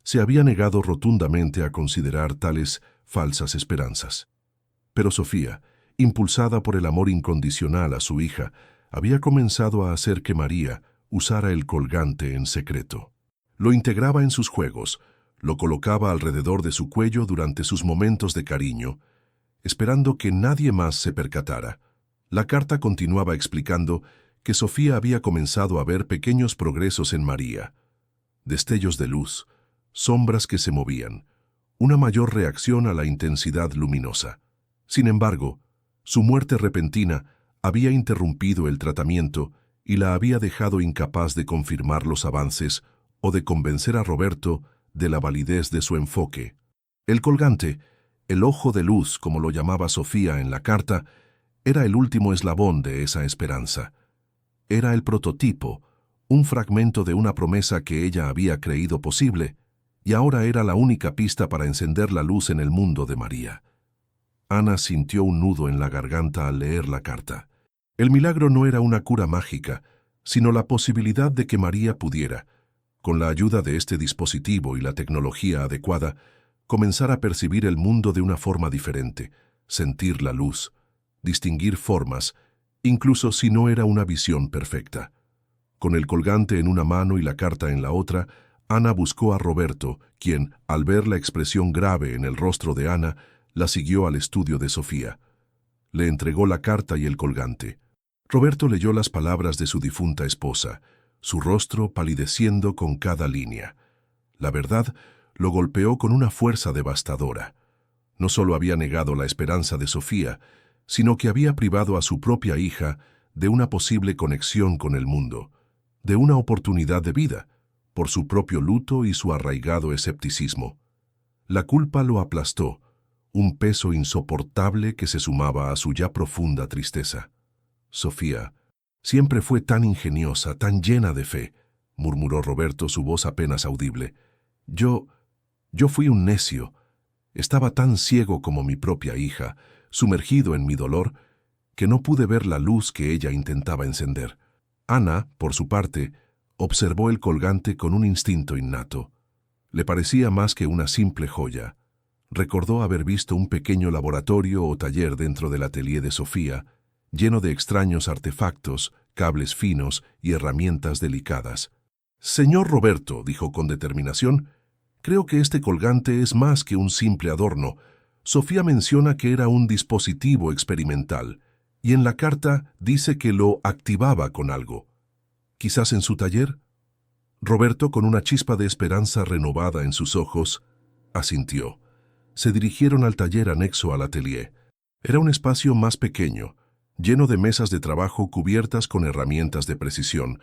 se había negado rotundamente a considerar tales falsas esperanzas. Pero Sofía, impulsada por el amor incondicional a su hija, había comenzado a hacer que María, usara el colgante en secreto. Lo integraba en sus juegos, lo colocaba alrededor de su cuello durante sus momentos de cariño, esperando que nadie más se percatara. La carta continuaba explicando que Sofía había comenzado a ver pequeños progresos en María. Destellos de luz, sombras que se movían, una mayor reacción a la intensidad luminosa. Sin embargo, su muerte repentina había interrumpido el tratamiento y la había dejado incapaz de confirmar los avances o de convencer a Roberto de la validez de su enfoque. El colgante, el ojo de luz, como lo llamaba Sofía en la carta, era el último eslabón de esa esperanza. Era el prototipo, un fragmento de una promesa que ella había creído posible, y ahora era la única pista para encender la luz en el mundo de María. Ana sintió un nudo en la garganta al leer la carta. El milagro no era una cura mágica, sino la posibilidad de que María pudiera, con la ayuda de este dispositivo y la tecnología adecuada, comenzar a percibir el mundo de una forma diferente, sentir la luz, distinguir formas, incluso si no era una visión perfecta. Con el colgante en una mano y la carta en la otra, Ana buscó a Roberto, quien, al ver la expresión grave en el rostro de Ana, la siguió al estudio de Sofía. Le entregó la carta y el colgante. Roberto leyó las palabras de su difunta esposa, su rostro palideciendo con cada línea. La verdad lo golpeó con una fuerza devastadora. No solo había negado la esperanza de Sofía, sino que había privado a su propia hija de una posible conexión con el mundo, de una oportunidad de vida, por su propio luto y su arraigado escepticismo. La culpa lo aplastó, un peso insoportable que se sumaba a su ya profunda tristeza. Sofía siempre fue tan ingeniosa, tan llena de fe, murmuró Roberto, su voz apenas audible. Yo fui un necio. Estaba tan ciego como mi propia hija, sumergido en mi dolor, que no pude ver la luz que ella intentaba encender. Ana, por su parte, observó el colgante con un instinto innato. Le parecía más que una simple joya. Recordó haber visto un pequeño laboratorio o taller dentro del atelier de Sofía, lleno de extraños artefactos, cables finos y herramientas delicadas. «Señor Roberto», dijo con determinación, «creo que este colgante es más que un simple adorno. Sofía menciona que era un dispositivo experimental, y en la carta dice que lo activaba con algo. ¿Quizás en su taller?» Roberto, con una chispa de esperanza renovada en sus ojos, asintió. Se dirigieron al taller anexo al atelier. Era un espacio más pequeño, lleno de mesas de trabajo cubiertas con herramientas de precisión,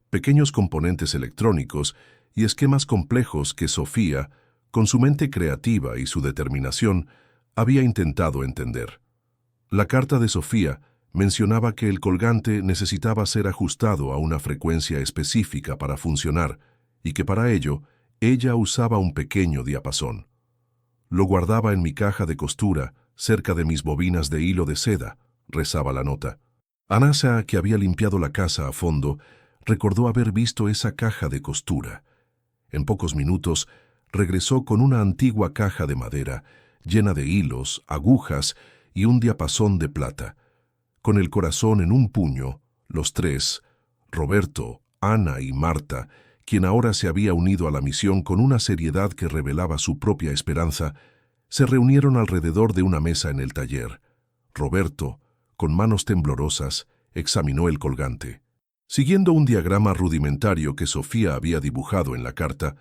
pequeños componentes electrónicos y esquemas complejos que Sofía, con su mente creativa y su determinación, había intentado entender. La carta de Sofía mencionaba que el colgante necesitaba ser ajustado a una frecuencia específica para funcionar y que para ello ella usaba un pequeño diapasón. «Lo guardaba en mi caja de costura, cerca de mis bobinas de hilo de seda», rezaba la nota. Anasa, que había limpiado la casa a fondo, recordó haber visto esa caja de costura. En pocos minutos regresó con una antigua caja de madera, llena de hilos, agujas y un diapasón de plata. Con el corazón en un puño, los tres, Roberto, Ana y Marta, quien ahora se había unido a la misión con una seriedad que revelaba su propia esperanza, se reunieron alrededor de una mesa en el taller. Roberto, con manos temblorosas, examinó el colgante. Siguiendo un diagrama rudimentario que Sofía había dibujado en la carta,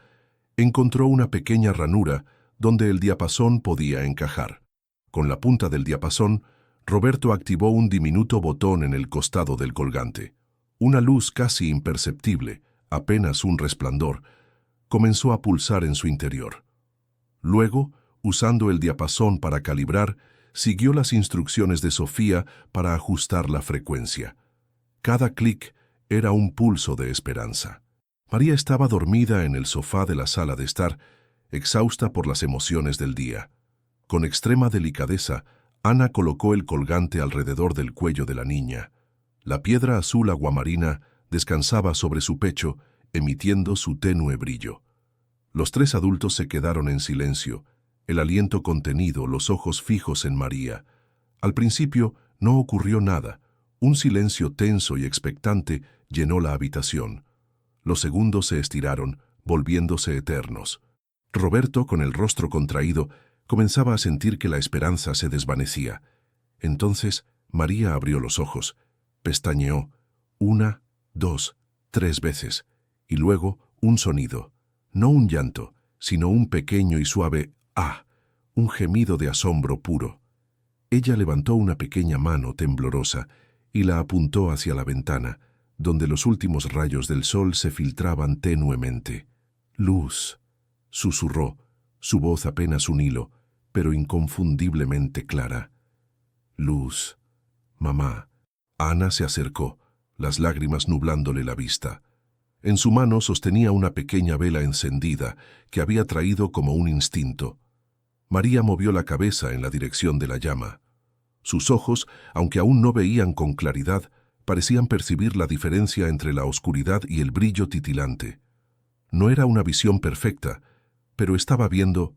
encontró una pequeña ranura donde el diapasón podía encajar. Con la punta del diapasón, Roberto activó un diminuto botón en el costado del colgante. Una luz casi imperceptible, apenas un resplandor, comenzó a pulsar en su interior. Luego, usando el diapasón para calibrar, siguió las instrucciones de Sofía para ajustar la frecuencia. Cada clic era un pulso de esperanza. María estaba dormida en el sofá de la sala de estar, exhausta por las emociones del día. Con extrema delicadeza, Ana colocó el colgante alrededor del cuello de la niña. La piedra azul aguamarina descansaba sobre su pecho, emitiendo su tenue brillo. Los tres adultos se quedaron en silencio, el aliento contenido, los ojos fijos en María. Al principio no ocurrió nada. Un silencio tenso y expectante llenó la habitación. Los segundos se estiraron, volviéndose eternos. Roberto, con el rostro contraído, comenzaba a sentir que la esperanza se desvanecía. Entonces, María abrió los ojos, pestañeó, 1, 2, 3 veces, y luego un sonido, no un llanto, sino un pequeño y suave «ah», un gemido de asombro puro. Ella levantó una pequeña mano temblorosa y la apuntó hacia la ventana, donde los últimos rayos del sol se filtraban tenuemente. «Luz», susurró, su voz apenas un hilo, pero inconfundiblemente clara. «Luz, mamá». Ana se acercó, las lágrimas nublándole la vista. En su mano sostenía una pequeña vela encendida que había traído como un instinto. María movió la cabeza en la dirección de la llama. Sus ojos, aunque aún no veían con claridad, parecían percibir la diferencia entre la oscuridad y el brillo titilante. No era una visión perfecta, pero estaba viendo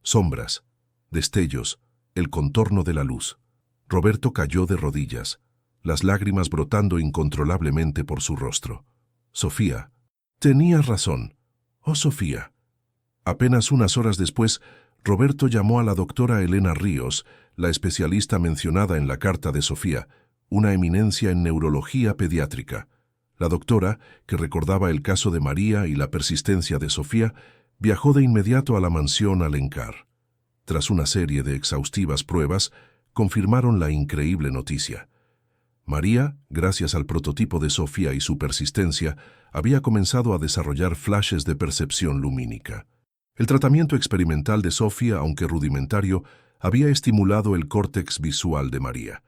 sombras, destellos, el contorno de la luz. Roberto cayó de rodillas, las lágrimas brotando incontrolablemente por su rostro. «Sofía, tenías razón. Oh, Sofía». Apenas unas horas después, Roberto llamó a la doctora Elena Ríos, la especialista mencionada en la carta de Sofía, una eminencia en neurología pediátrica. La doctora, que recordaba el caso de María y la persistencia de Sofía, viajó de inmediato a la mansión Alencar. Tras una serie de exhaustivas pruebas, confirmaron la increíble noticia. María, gracias al prototipo de Sofía y su persistencia, había comenzado a desarrollar flashes de percepción lumínica. El tratamiento experimental de Sofía, aunque rudimentario, había estimulado el córtex visual de María.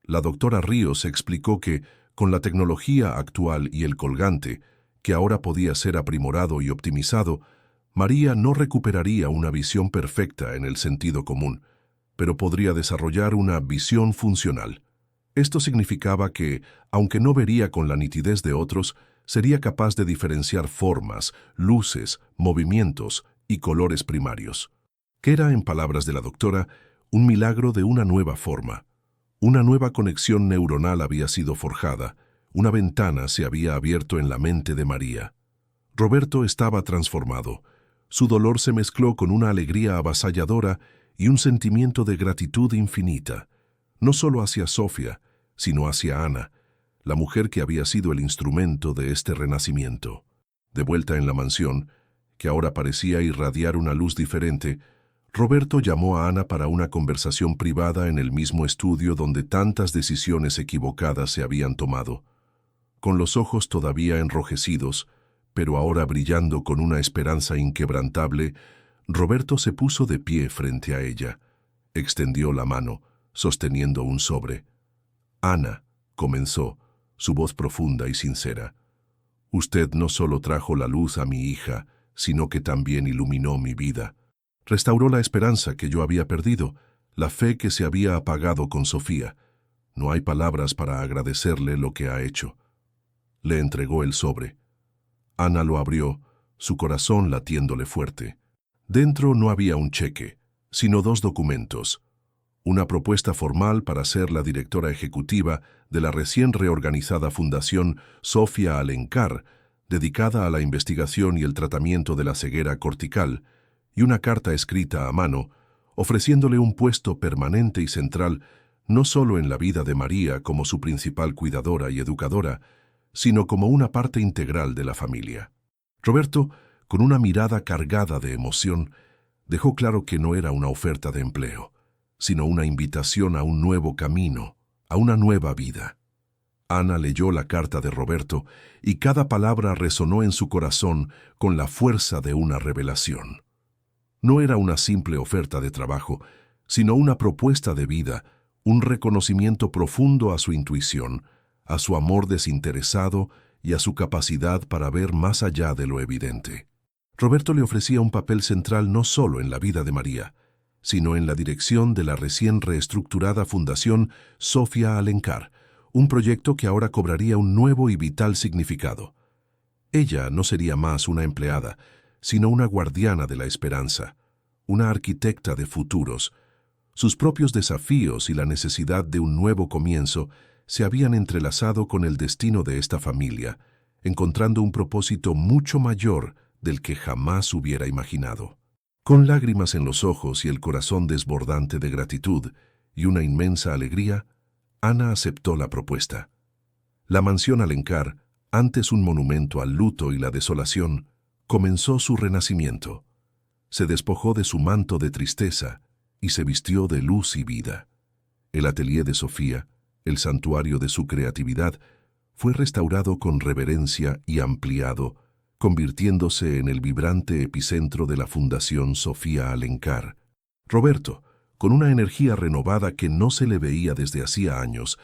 La doctora Ríos explicó que, con la tecnología actual y el colgante, que ahora podía ser aprimorado y optimizado, María no recuperaría una visión perfecta en el sentido común, pero podría desarrollar una visión funcional. Esto significaba que, aunque no vería con la nitidez de otros, sería capaz de diferenciar formas, luces, movimientos y colores primarios. Que era, en palabras de la doctora, un milagro de una nueva forma. Una nueva conexión neuronal había sido forjada, una ventana se había abierto en la mente de María. Roberto estaba transformado. Su dolor se mezcló con una alegría avasalladora y un sentimiento de gratitud infinita, no solo hacia Sofía, sino hacia Ana, la mujer que había sido el instrumento de este renacimiento. De vuelta en la mansión, que ahora parecía irradiar una luz diferente, Roberto llamó a Ana para una conversación privada en el mismo estudio donde tantas decisiones equivocadas se habían tomado. Con los ojos todavía enrojecidos, pero ahora brillando con una esperanza inquebrantable, Roberto se puso de pie frente a ella. Extendió la mano, sosteniendo un sobre. «Ana», comenzó, su voz profunda y sincera, «usted no solo trajo la luz a mi hija, sino que también iluminó mi vida. Restauró la esperanza que yo había perdido, la fe que se había apagado con Sofía. No hay palabras para agradecerle lo que ha hecho». Le entregó el sobre. Ana lo abrió, su corazón latiéndole fuerte. Dentro no había un cheque, sino 2 documentos. Una propuesta formal para ser la directora ejecutiva de la recién reorganizada Fundación Sofía Alencar, dedicada a la investigación y el tratamiento de la ceguera cortical, y una carta escrita a mano, ofreciéndole un puesto permanente y central no solo en la vida de María como su principal cuidadora y educadora, sino como una parte integral de la familia. Roberto, con una mirada cargada de emoción, dejó claro que no era una oferta de empleo, sino una invitación a un nuevo camino, a una nueva vida. Ana leyó la carta de Roberto y cada palabra resonó en su corazón con la fuerza de una revelación. No era una simple oferta de trabajo, sino una propuesta de vida, un reconocimiento profundo a su intuición, a su amor desinteresado y a su capacidad para ver más allá de lo evidente. Roberto le ofrecía un papel central no solo en la vida de María, sino en la dirección de la recién reestructurada Fundación Sofía Alencar, un proyecto que ahora cobraría un nuevo y vital significado. Ella no sería más una empleada, sino una guardiana de la esperanza, una arquitecta de futuros. Sus propios desafíos y la necesidad de un nuevo comienzo se habían entrelazado con el destino de esta familia, encontrando un propósito mucho mayor del que jamás hubiera imaginado. Con lágrimas en los ojos y el corazón desbordante de gratitud y una inmensa alegría, Ana aceptó la propuesta. La mansión Alencar, antes un monumento al luto y la desolación, comenzó su renacimiento. Se despojó de su manto de tristeza y se vistió de luz y vida. El atelier de Sofía, el santuario de su creatividad, fue restaurado con reverencia y ampliado, convirtiéndose en el vibrante epicentro de la Fundación Sofía Alencar. Roberto, con una energía renovada que no se le veía desde hacía años,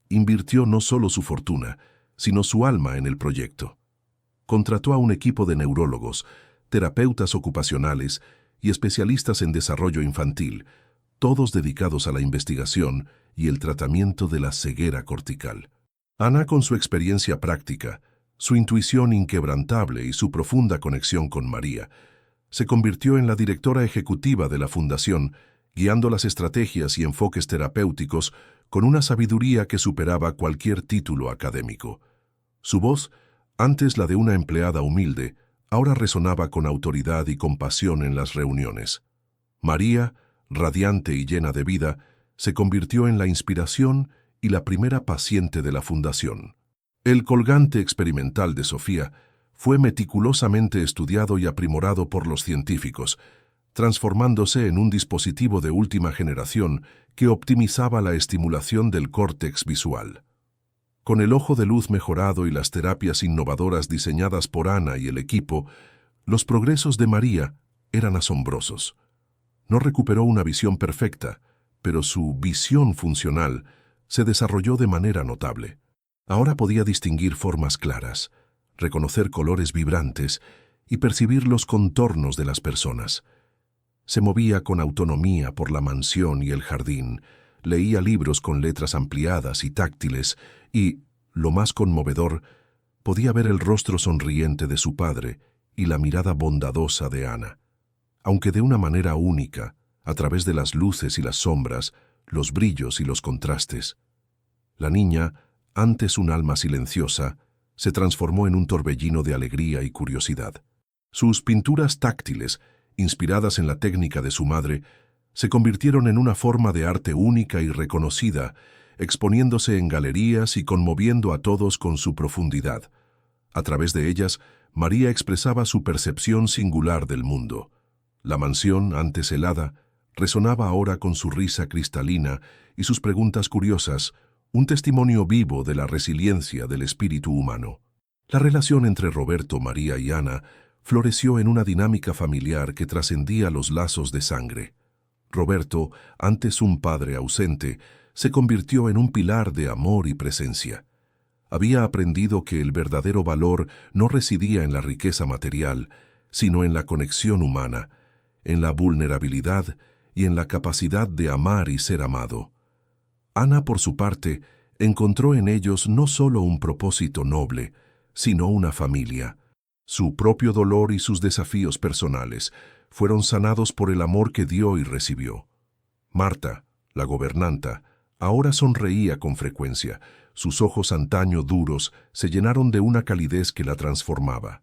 invirtió no solo su fortuna, sino su alma en el proyecto. Contrató a un equipo de neurólogos, terapeutas ocupacionales y especialistas en desarrollo infantil, todos dedicados a la investigación y el tratamiento de la ceguera cortical. Ana, con su experiencia práctica, su intuición inquebrantable y su profunda conexión con María, se convirtió en la directora ejecutiva de la Fundación, guiando las estrategias y enfoques terapéuticos con una sabiduría que superaba cualquier título académico. Su voz, antes la de una empleada humilde, ahora resonaba con autoridad y compasión en las reuniones. María, radiante y llena de vida, se convirtió en la inspiración y la primera paciente de la Fundación. El colgante experimental de Sofía fue meticulosamente estudiado y aprimorado por los científicos, transformándose en un dispositivo de última generación que optimizaba la estimulación del córtex visual. Con el ojo de luz mejorado y las terapias innovadoras diseñadas por Ana y el equipo, los progresos de María eran asombrosos. No recuperó una visión perfecta, pero su visión funcional se desarrolló de manera notable. Ahora podía distinguir formas claras, reconocer colores vibrantes y percibir los contornos de las personas. Se movía con autonomía por la mansión y el jardín, leía libros con letras ampliadas y táctiles y, lo más conmovedor, podía ver el rostro sonriente de su padre y la mirada bondadosa de Ana. Aunque de una manera única, a través de las luces y las sombras, los brillos y los contrastes. La niña, antes un alma silenciosa, se transformó en un torbellino de alegría y curiosidad. Sus pinturas táctiles, inspiradas en la técnica de su madre, se convirtieron en una forma de arte única y reconocida, exponiéndose en galerías y conmoviendo a todos con su profundidad. A través de ellas, María expresaba su percepción singular del mundo. La mansión, antes helada, resonaba ahora con su risa cristalina y sus preguntas curiosas, un testimonio vivo de la resiliencia del espíritu humano. La relación entre Roberto, María y Ana floreció en una dinámica familiar que trascendía los lazos de sangre. Roberto, antes un padre ausente, se convirtió en un pilar de amor y presencia. Había aprendido que el verdadero valor no residía en la riqueza material, sino en la conexión humana, en la vulnerabilidad y en la capacidad de amar y ser amado. Ana, por su parte, encontró en ellos no solo un propósito noble, sino una familia. Su propio dolor y sus desafíos personales fueron sanados por el amor que dio y recibió. Marta, la gobernanta, ahora sonreía con frecuencia. Sus ojos antaño duros se llenaron de una calidez que la transformaba.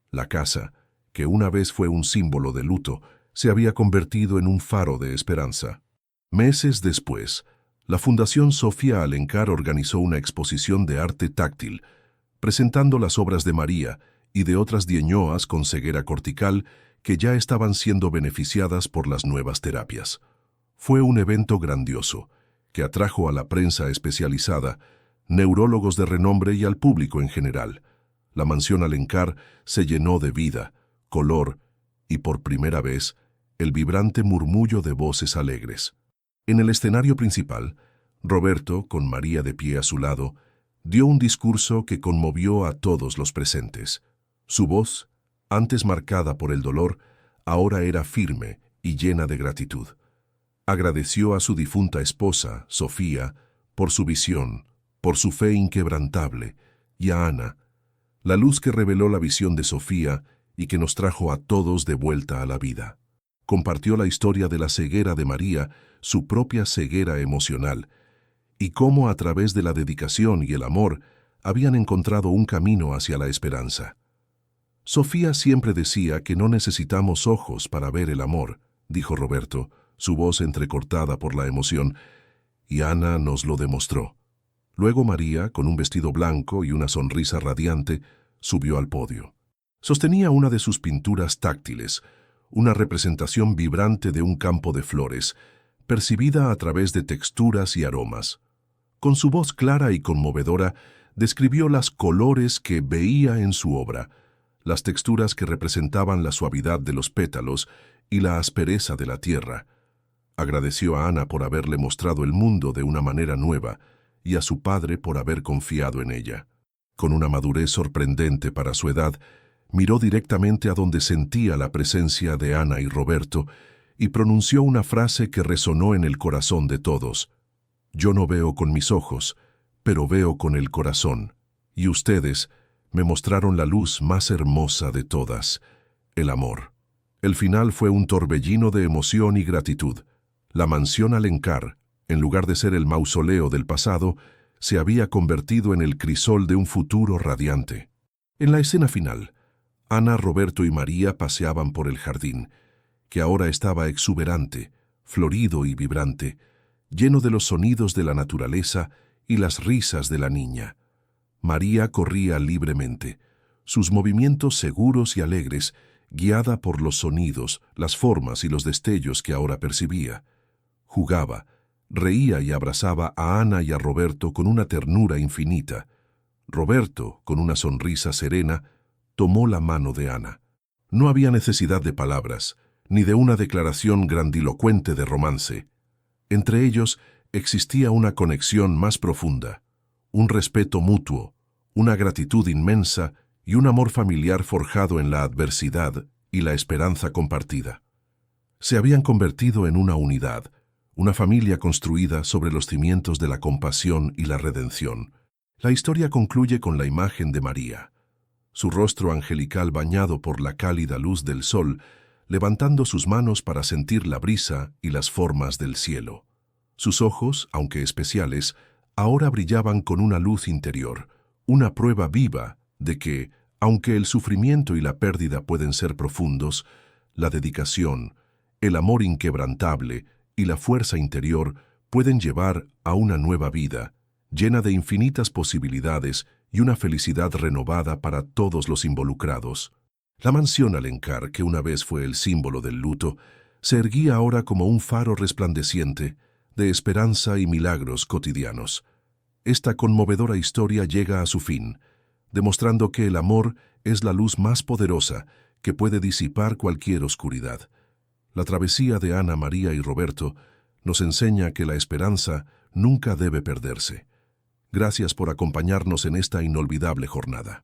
La casa, que una vez fue un símbolo de luto, se había convertido en un faro de esperanza. Meses después, la Fundación Sofía Alencar organizó una exposición de arte táctil, presentando las obras de María y de otras ñoas con ceguera cortical que ya estaban siendo beneficiadas por las nuevas terapias. Fue un evento grandioso, que atrajo a la prensa especializada, neurólogos de renombre y al público en general. La mansión Alencar se llenó de vida, color y, por primera vez, el vibrante murmullo de voces alegres. En el escenario principal, Roberto, con María de pie a su lado, dio un discurso que conmovió a todos los presentes. Su voz, antes marcada por el dolor, ahora era firme y llena de gratitud. Agradeció a su difunta esposa, Sofía, por su visión, por su fe inquebrantable, y a Ana, la luz que reveló la visión de Sofía y que nos trajo a todos de vuelta a la vida. Compartió la historia de la ceguera de María, su propia ceguera emocional, y cómo a través de la dedicación y el amor habían encontrado un camino hacia la esperanza. Sofía siempre decía que no necesitamos ojos para ver el amor, dijo Roberto, su voz entrecortada por la emoción, y Ana nos lo demostró. Luego María, con un vestido blanco y una sonrisa radiante, subió al podio. Sostenía una de sus pinturas táctiles, una representación vibrante de un campo de flores, percibida a través de texturas y aromas. Con su voz clara y conmovedora, describió los colores que veía en su obra, las texturas que representaban la suavidad de los pétalos y la aspereza de la tierra. Agradeció a Ana por haberle mostrado el mundo de una manera nueva y a su padre por haber confiado en ella. Con una madurez sorprendente para su edad, miró directamente a donde sentía la presencia de Ana y Roberto y pronunció una frase que resonó en el corazón de todos. Yo no veo con mis ojos, pero veo con el corazón, y ustedes me mostraron la luz más hermosa de todas, el amor. El final fue un torbellino de emoción y gratitud. La mansión Alencar, en lugar de ser el mausoleo del pasado, se había convertido en el crisol de un futuro radiante. En la escena final, Ana, Roberto y María paseaban por el jardín, que ahora estaba exuberante, florido y vibrante, lleno de los sonidos de la naturaleza y las risas de la niña. María corría libremente, sus movimientos seguros y alegres, guiada por los sonidos, las formas y los destellos que ahora percibía. Jugaba, reía y abrazaba a Ana y a Roberto con una ternura infinita. Roberto, con una sonrisa serena, tomó la mano de Ana. No había necesidad de palabras, ni de una declaración grandilocuente de romance. Entre ellos existía una conexión más profunda, un respeto mutuo, una gratitud inmensa y un amor familiar forjado en la adversidad y la esperanza compartida. Se habían convertido en una unidad, una familia construida sobre los cimientos de la compasión y la redención. La historia concluye con la imagen de María, su rostro angelical bañado por la cálida luz del sol, levantando sus manos para sentir la brisa y las formas del cielo. Sus ojos, aunque especiales, ahora brillaban con una luz interior, una prueba viva de que, aunque el sufrimiento y la pérdida pueden ser profundos, la dedicación, el amor inquebrantable y la fuerza interior pueden llevar a una nueva vida, llena de infinitas posibilidades y una felicidad renovada para todos los involucrados. La mansión Alencar, que una vez fue el símbolo del luto, se erguía ahora como un faro resplandeciente de esperanza y milagros cotidianos. Esta conmovedora historia llega a su fin, demostrando que el amor es la luz más poderosa que puede disipar cualquier oscuridad. La travesía de Ana, María y Roberto nos enseña que la esperanza nunca debe perderse. Gracias por acompañarnos en esta inolvidable jornada.